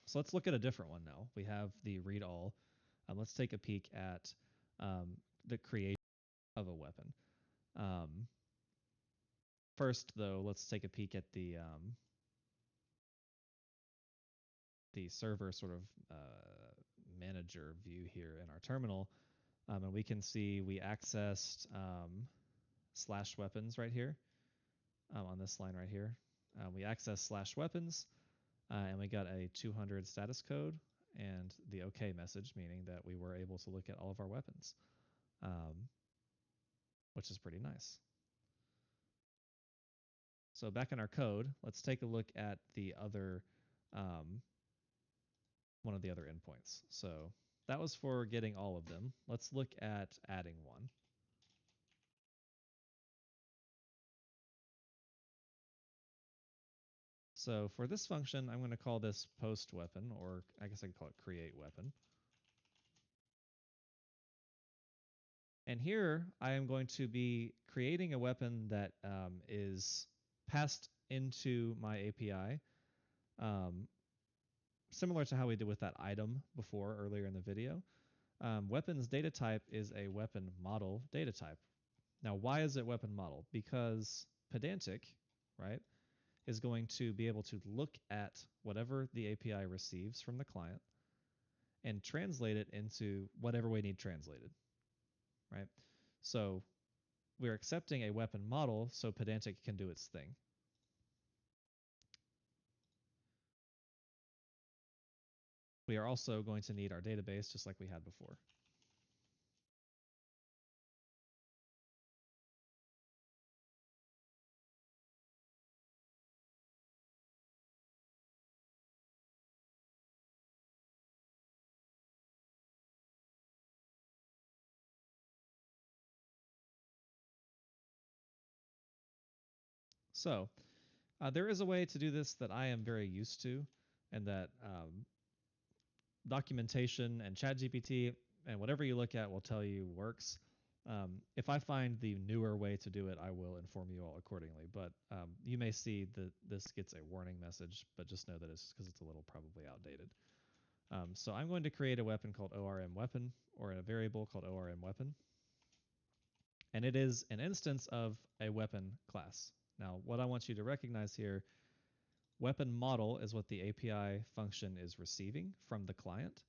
So let's look at a different one now. We have the read all. Let's take a peek at the creation of a weapon. First, though, let's take a peek at the server sort of manager view here in our terminal. And we can see we accessed /weapons right here on this line right here. We accessed /weapons, and we got a 200 status code and the OK message, meaning that we were able to look at all of our weapons, which is pretty nice. So back in our code, let's take a look at the other one of the other endpoints. So that was for getting all of them. Let's look at adding one. So for this function, I'm going to call this post weapon, or I guess I can call it create weapon. And here I am going to be creating a weapon that is passed into my API, similar to how we did with that item before earlier in the video. Weapons data type is a weapon model data type. Now, why is it weapon model? Because Pydantic, right, is going to be able to look at whatever the API receives from the client and translate it into whatever we need translated, right? So we're accepting a weapon model so Pydantic can do its thing. We are also going to need our database just like we had before. So there is a way to do this that I am very used to, and that documentation and ChatGPT and whatever you look at will tell you works. If I find the newer way to do it, I will inform you all accordingly. But you may see that this gets a warning message, but just know that it's because it's a little probably outdated. So I'm going to create a weapon called ORM weapon, or a variable called ORM weapon. And it is an instance of a weapon class. Now, what I want you to recognize here, weapon model is what the API function is receiving from the client.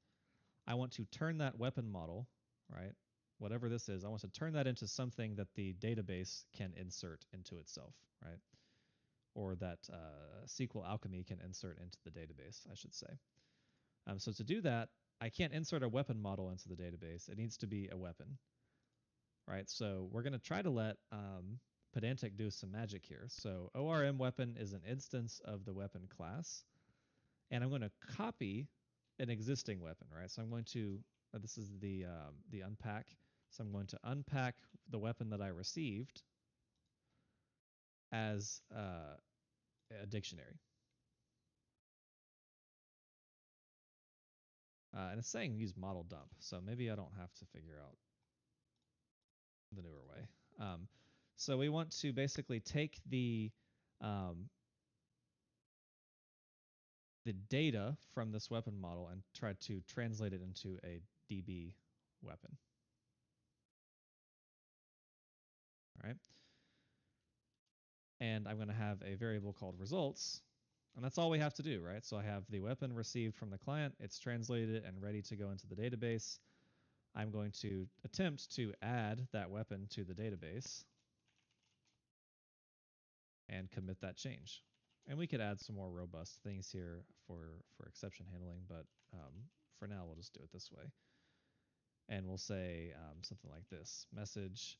I want to turn that weapon model, right, whatever this is, I want to turn that into something that the database can insert into itself, right, or that SQLAlchemy can insert into the database, I should say. So to do that, I can't insert a weapon model into the database. It needs to be a weapon, right? So we're going to try to let Pydantic do some magic here. So ORM weapon is an instance of the weapon class, and I'm going to copy an existing weapon, right? So I'm going to, this is the unpack. So I'm going to unpack the weapon that I received as a dictionary. And it's saying use model dump, so maybe I don't have to figure out the newer way. So we want to basically take the data from this weapon model and try to translate it into a DB weapon. All right. and I'm going to have a variable called results, and that's all we have to do, right? So I have the weapon received from the client, it's translated and ready to go into the database. I'm going to attempt to add that weapon to the database and commit that change. And we could add some more robust things here for exception handling, but for now we'll just do it this way. And we'll say something like this, message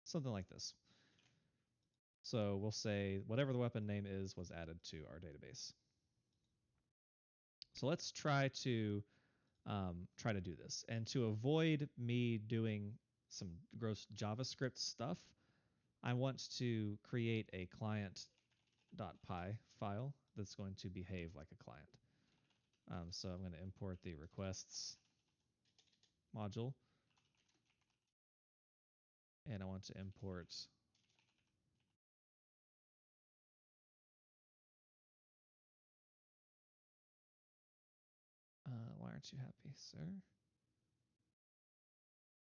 something like this. So we'll say whatever the weapon name is was added to our database. So let's try to do this. And to avoid me doing some gross JavaScript stuff, I want to create a client.py file that's going to behave like a client. So I'm going to import the requests module, and I want to import why aren't you happy, sir?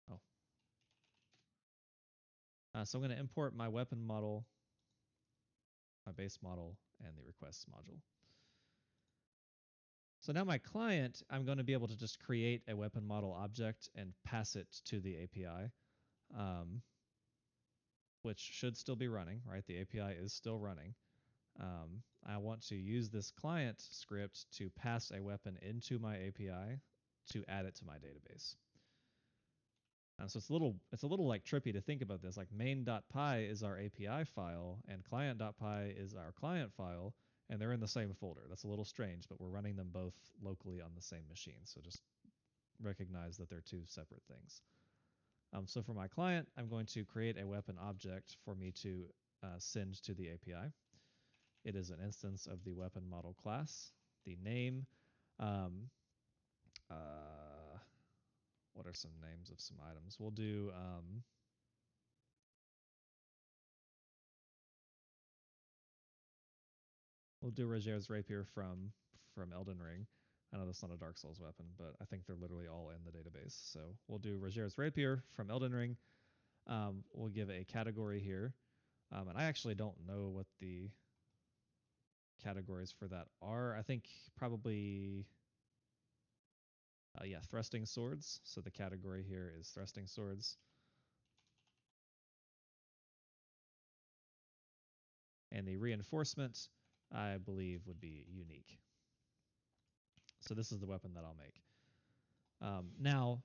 Oh. So I'm going to import my weapon model, my base model, and the requests module. So now my client, I'm going to be able to just create a weapon model object and pass it to the API, which should still be running, right? The API is still running. I want to use this client script to pass a weapon into my API to add it to my database. So it's a little like trippy to think about this. Like main.py is our API file and client.py is our client file, and they're in the same folder. That's a little strange, but we're running them both locally on the same machine. So just recognize that they're two separate things. So for my client, I'm going to create a weapon object for me to send to the API. It is an instance of the weapon model class. The name, what are some names of some items? We'll do Roger's Rapier from Elden Ring. I know that's not a Dark Souls weapon, but I think they're literally all in the database. So we'll do Roger's Rapier from Elden Ring. We'll give a category here. And I actually don't know what the categories for that are. I think probably, yeah, thrusting swords. So the category here is thrusting swords. And the reinforcement, I believe, would be unique. So this is the weapon that I'll make. Now,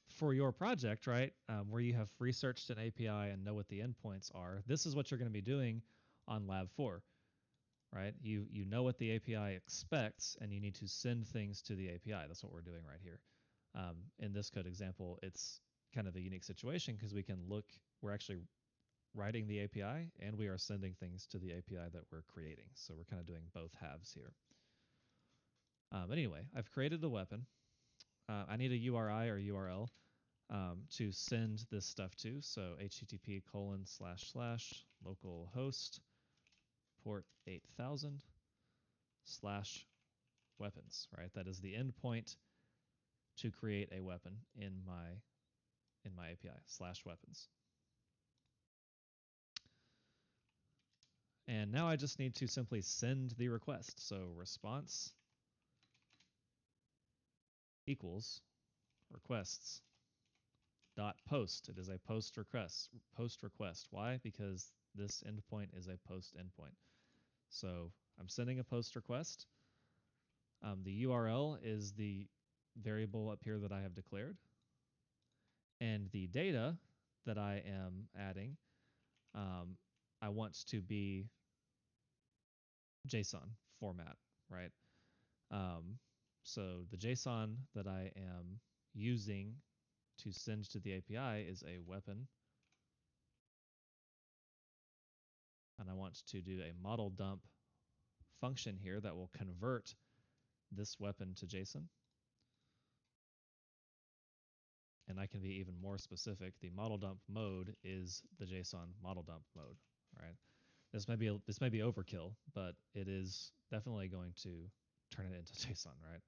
for your project, right, where you have researched an API and know what the endpoints are, this is what you're going to be doing on Lab 4, right? You know what the API expects, and you need to send things to the API. That's what we're doing right here. In this code example, it's kind of a unique situation because we can look, we're actually writing the API, and we are sending things to the API that we're creating. So we're kind of doing both halves here. But anyway, I've created the weapon. I need a URI or URL to send this stuff to. So http://localhost port 8000 /weapons, right? That is the endpoint to create a weapon in my API /weapons. And now I just need to simply send the request. So response equals requests dot post. It is a post request. Why? Because this endpoint is a post endpoint. So I'm sending a post request. The URL is the variable up here that I have declared. And the data that I am adding, I want to be JSON format, right? So the JSON that I am using to send to the API is a weapon. And I want to do a model dump function here that will convert this weapon to JSON. And I can be even more specific. The model dump mode is the JSON model dump mode, right? This may be overkill, but it is definitely going to turn it into JSON, right?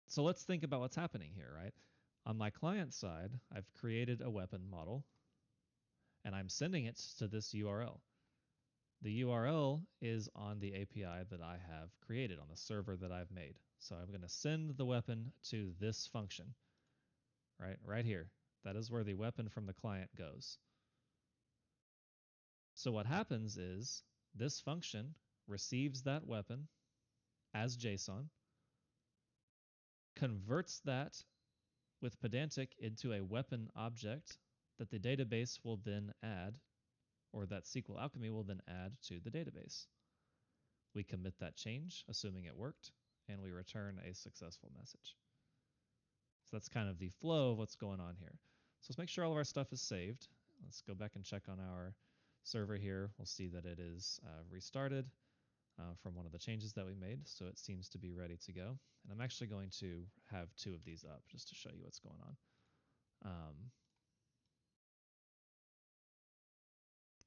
So let's think about what's happening here, right? On my client side, I've created a weapon model, and I'm sending it to this URL. The URL is on the API that I have created on the server that I've made. So I'm going to send the weapon to this function, right here. That is where the weapon from the client goes. So what happens is this function receives that weapon as JSON, converts that with Pydantic into a weapon object that the database will then add, or that SQLAlchemy will then add to the database. We commit that change, assuming it worked, and we return a successful message. So that's kind of the flow of what's going on here. So let's make sure all of our stuff is saved. Let's go back and check on our server here. We'll see that it is restarted from one of the changes that we made, so it seems to be ready to go. And I'm actually going to have 2 of these up just to show you what's going on.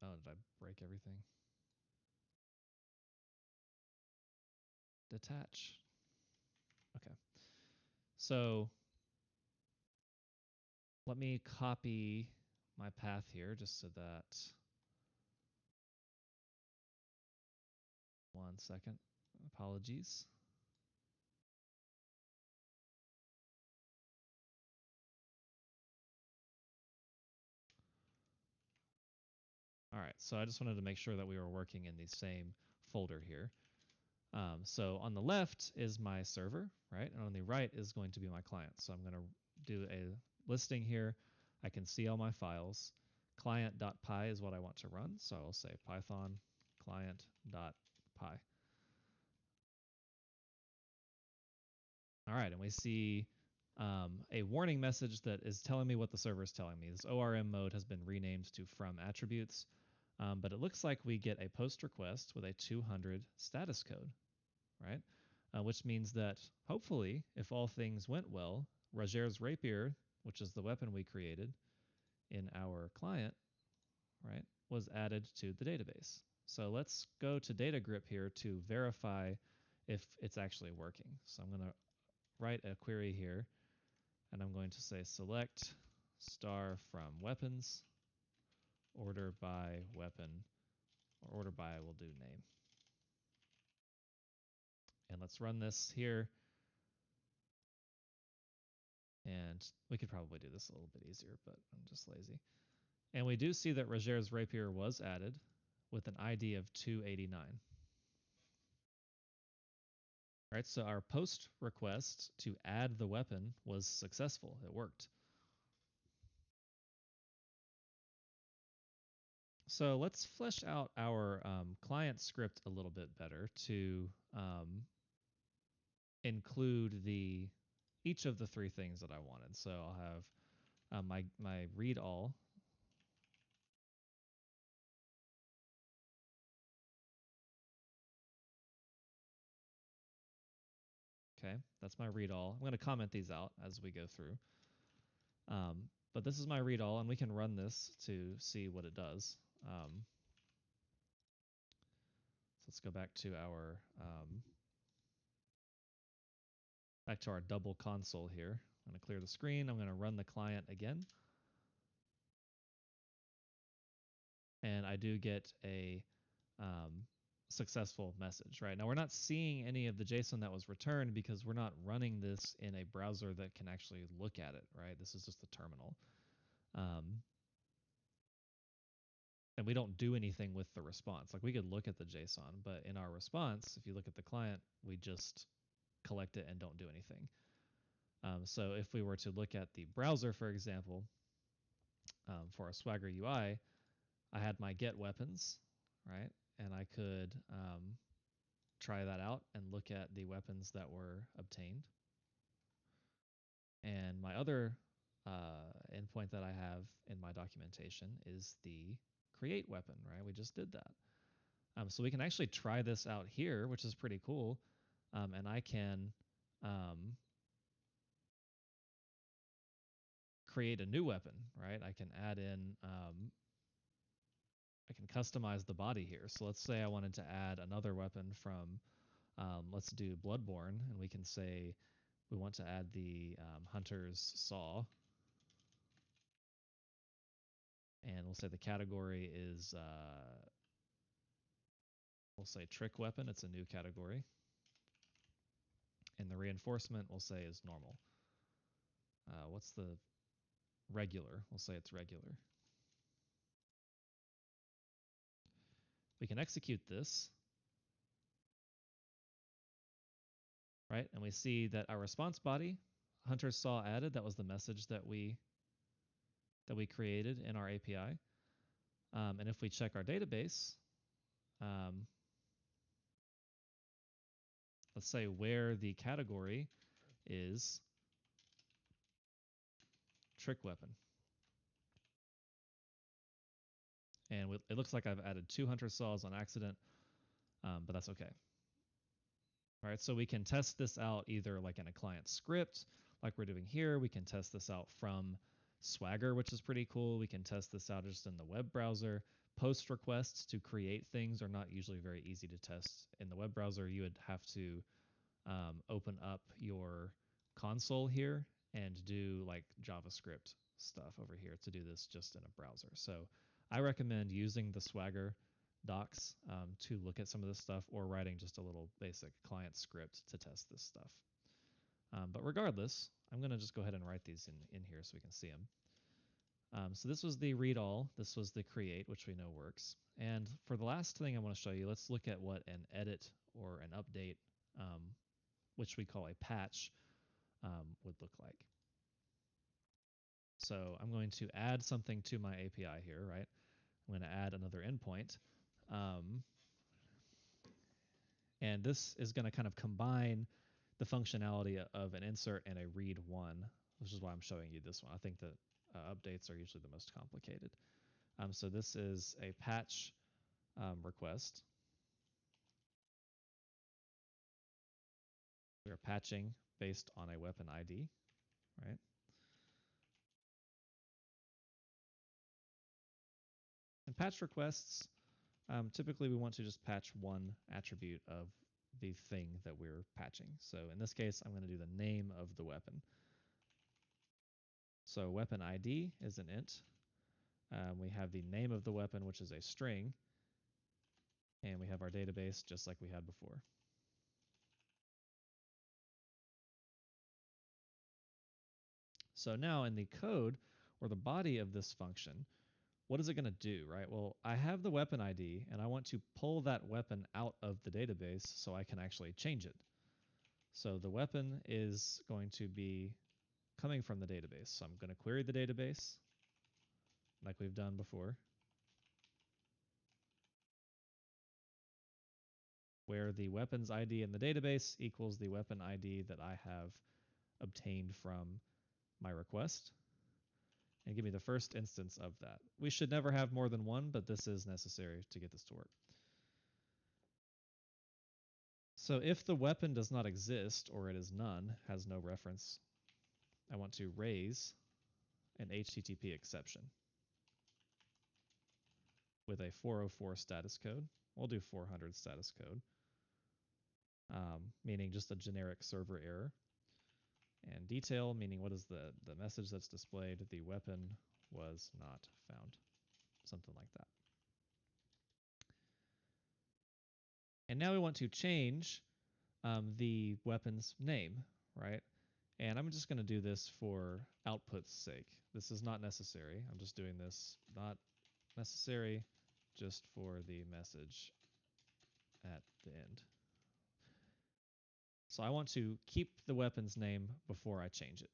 Oh, did I break everything? Detach. Okay. So let me copy my path here just so that, 1 second, apologies. All right, so I just wanted to make sure that we were working in the same folder here. So on the left is my server, right? And on the right is going to be my client. So I'm going to do a listing here. I can see all my files. Client.py is what I want to run. So I'll say Python client.py. All right, and we see a warning message that is telling me what the server is telling me. This ORM mode has been renamed to from attributes, but it looks like we get a post request with a 200 status code, right? Which means that hopefully, if all things went well, Roger's rapier, which is the weapon we created in our client, right, was added to the database. So let's go to data grip here to verify if it's actually working. So I'm going to write a query here, and I'm going to say select star from weapons, order by weapon, or order by will do name. And let's run this here. And we could probably do this a little bit easier, but I'm just lazy. And we do see that Roger's rapier was added with an ID of 289. All right, so our post request to add the weapon was successful. It worked. So let's flesh out our client script a little bit better to include each of the 3 things that I wanted. So I'll have my read all. Okay, that's my read all. I'm going to comment these out as we go through. But this is my read all, and we can run this to see what it does. So let's go back to our double console here. I'm going to clear the screen. I'm going to run the client again. And I do get a successful message, right? Now, we're not seeing any of the JSON that was returned because we're not running this in a browser that can actually look at it, right? This is just the terminal. And we don't do anything with the response. Like, we could look at the JSON, but in our response, if you look at the client, we just collect it and don't do anything. So if we were to look at the browser, for example, for a Swagger UI, I had my get weapons, right? And I could try that out and look at the weapons that were obtained. And my other endpoint that I have in my documentation is the create weapon, right? We just did that. So we can actually try this out here, which is pretty cool. And I can create a new weapon, right? I can add in I can customize the body here. So let's say I wanted to add another weapon from, let's do Bloodborne, and we can say we want to add the Hunter's Saw. And we'll say the category is, we'll say trick weapon. It's a new category. And the reinforcement we'll say is normal. What's the regular? We'll say it's regular. We can execute this, right? And we see that our response body, Hunter Saw added, that was the message that we created in our API. And if we check our database, let's say where the category is trick weapon. And it looks like I've added 2 Hunter Saws on accident, but that's okay. All right, so we can test this out either like in a client script, like we're doing here. We can test this out from Swagger, which is pretty cool. We can test this out just in the web browser. Post requests to create things are not usually very easy to test in the web browser. You would have to open up your console here and do like JavaScript stuff over here to do this just in a browser. So I recommend using the Swagger docs to look at some of this stuff, or writing just a little basic client script to test this stuff. But regardless, I'm going to just go ahead and write these in here so we can see them. So this was the read all. This was the create, which we know works. And for the last thing I want to show you, let's look at what an edit or an update, which we call a patch, would look like. So I'm going to add something to my API here, right? I'm going to add another endpoint. And this is going to kind of combine the functionality of an insert and a read one, which is why I'm showing you this one. I think that updates are usually the most complicated. So this is a patch request. We are patching based on a weapon ID, right? And patch requests, typically we want to just patch one attribute of the thing that we're patching. So in this case, I'm going to do the name of the weapon. So weapon ID is an int. We have the name of the weapon, which is a string. And we have our database just like we had before. So now in the code or the body of this function, what is it going to do, right? Well, I have the weapon ID, and I want to pull that weapon out of the database so I can actually change it. So the weapon is going to be coming from the database. So I'm going to query the database like we've done before, where the weapons ID in the database equals the weapon ID that I have obtained from my request, and give me the first instance of that. We should never have more than one, but this is necessary to get this to work. So if the weapon does not exist, or it is none, has no reference, I want to raise an HTTP exception with a 404 status code. We'll do 400 status code, meaning just a generic server error. And detail, meaning what is the message that's displayed? The weapon was not found. Something like that. And now we want to change the weapon's name, right? And I'm just going to do this for output's sake. This is not necessary. I'm just doing this not necessary, just for the message at the end. So I want to keep the weapon's name before I change it.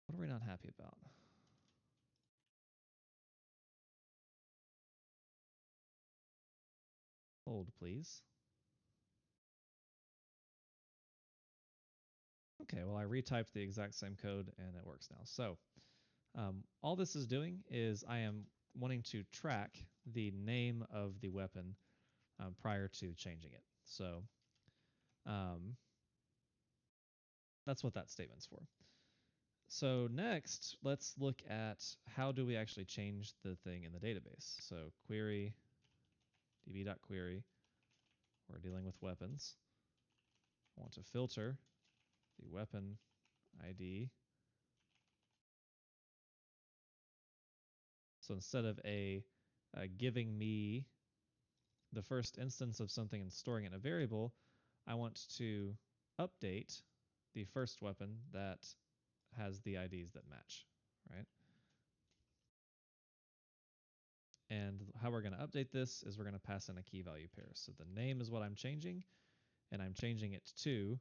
What are we not happy about? Hold, please. Okay, well, I retyped the exact same code and it works now. So all this is doing is I am wanting to track the name of the weapon prior to changing it. So That's what that statement's for. So next, let's look at how do we actually change the thing in the database. So query, db.query, we're dealing with weapons. I want to filter the weapon ID. So instead of giving me the first instance of something and storing it in a variable, I want to update the first weapon that has the IDs that match, right? And how we're going to update this is we're going to pass in a key value pair. So the name is what I'm changing, and I'm changing it to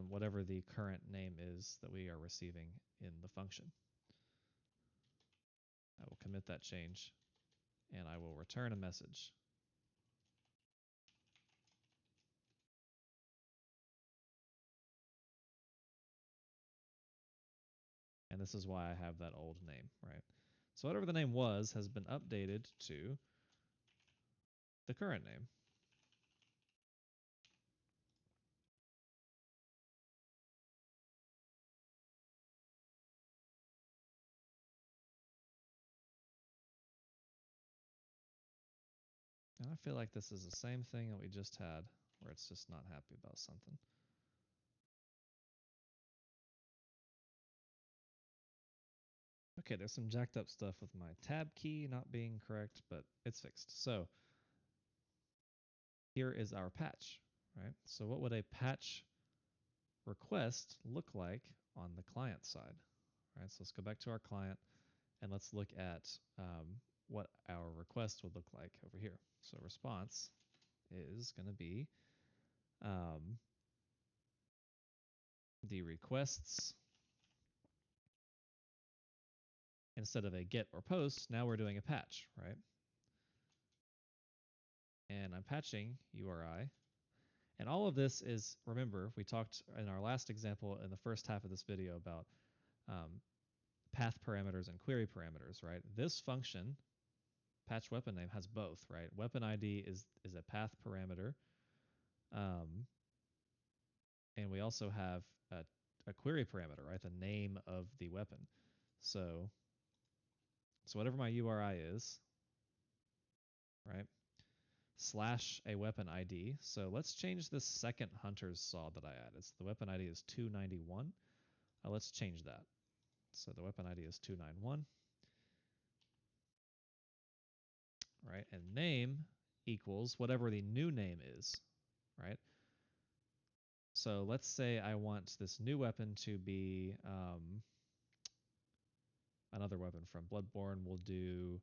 whatever the current name is that we are receiving in the function. I will commit that change, and I will return a message. And this is why I have that old name, right? So whatever the name was has been updated to the current name. And I feel like this is the same thing that we just had, where it's just not happy about something. Okay, there's some jacked up stuff with my tab key not being correct, but it's fixed. So here is our patch, right? So what would a patch request look like on the client side, right? So let's go back to our client and let's look at what our request would look like over here. So response is going to be the requests. Instead of a get or post, now we're doing a patch, right? And I'm patching URI. And all of this is, remember, we talked in our last example in the first half of this video about path parameters and query parameters, right? This function, patch weapon name, has both, right? Weapon ID is a path parameter. And we also have a query parameter, right? The name of the weapon. So whatever my URI is, right? Slash a weapon ID. So let's change this second hunter's saw that I added. So the weapon ID is 291. Let's change that. So the weapon ID is 291. Right? And name equals whatever the new name is, right? So let's say I want this new weapon to be another weapon from Bloodborne. We'll do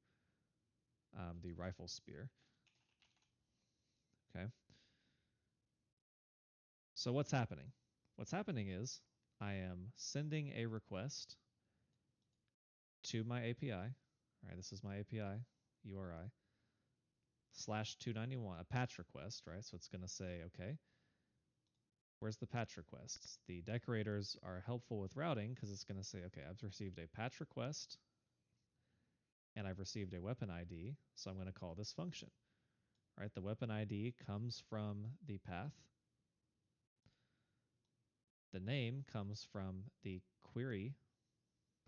the rifle spear. Okay. So what's happening? What's happening is I am sending a request to my API. All right, this is my API URI /291, a patch request, right? So it's going to say, okay, where's the patch requests? The decorators are helpful with routing because it's going to say, okay, I've received a patch request and I've received a weapon ID, so I'm going to call this function. Right? The weapon ID comes from the path. The name comes from the query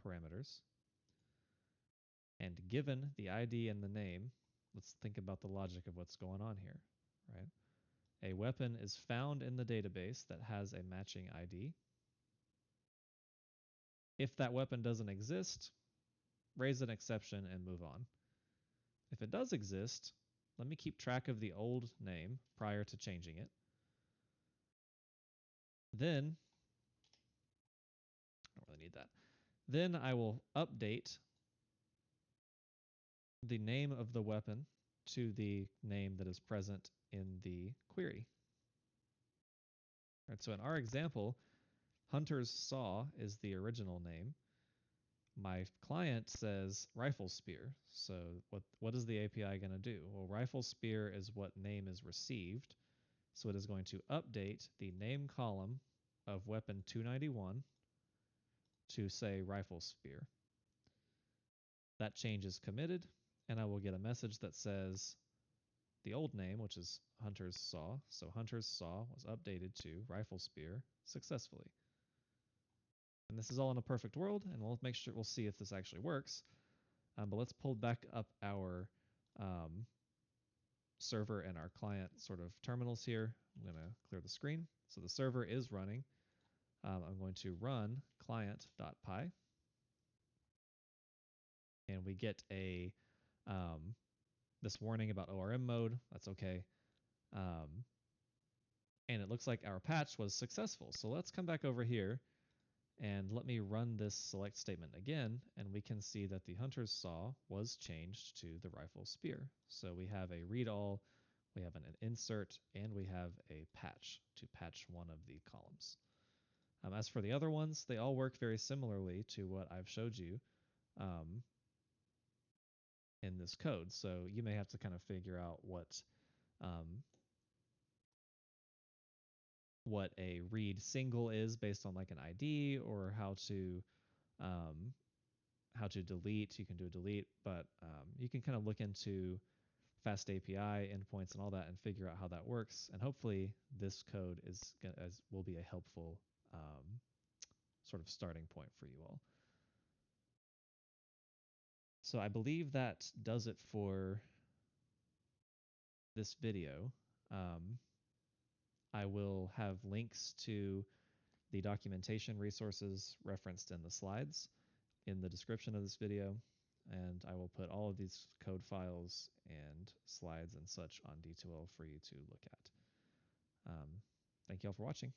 parameters. And given the ID and the name, let's think about the logic of what's going on here, right? A weapon is found in the database that has a matching ID. If that weapon doesn't exist, raise an exception and move on. If it does exist, let me keep track of the old name prior to changing it. Then, I don't really need that. Then I will update the name of the weapon to the name that is present in the query. Right, so in our example, Hunter's Saw is the original name. My client says rifle spear. So what is the API going to do? Well, rifle spear is what name is received. So it is going to update the name column of weapon 291 to say rifle spear. That change is committed, and I will get a message that says the old name, which is Hunter's Saw. So Hunter's Saw was updated to rifle spear successfully. And this is all in a perfect world, and we'll see if this actually works. But let's pull back up our server and our client sort of terminals here. I'm going to clear the screen. So the server is running. I'm going to run client.py, and we get a this warning about ORM mode. That's okay. And it looks like our patch was successful. So let's come back over here and let me run this select statement again, and we can see that the hunter's saw was changed to the rifle spear. So we have a read all, we have an insert, and we have a patch to patch one of the columns. As for the other ones, they all work very similarly to what I've showed you in this code. So you may have to kind of figure out what a read single is based on like an ID, or how to delete. You can do a delete, but you can kind of look into FastAPI endpoints and all that and figure out how that works. And hopefully this code will be a helpful sort of starting point for you all. So I believe that does it for this video. I will have links to the documentation resources referenced in the slides in the description of this video, and I will put all of these code files and slides and such on D2L for you to look at. Thank you all for watching.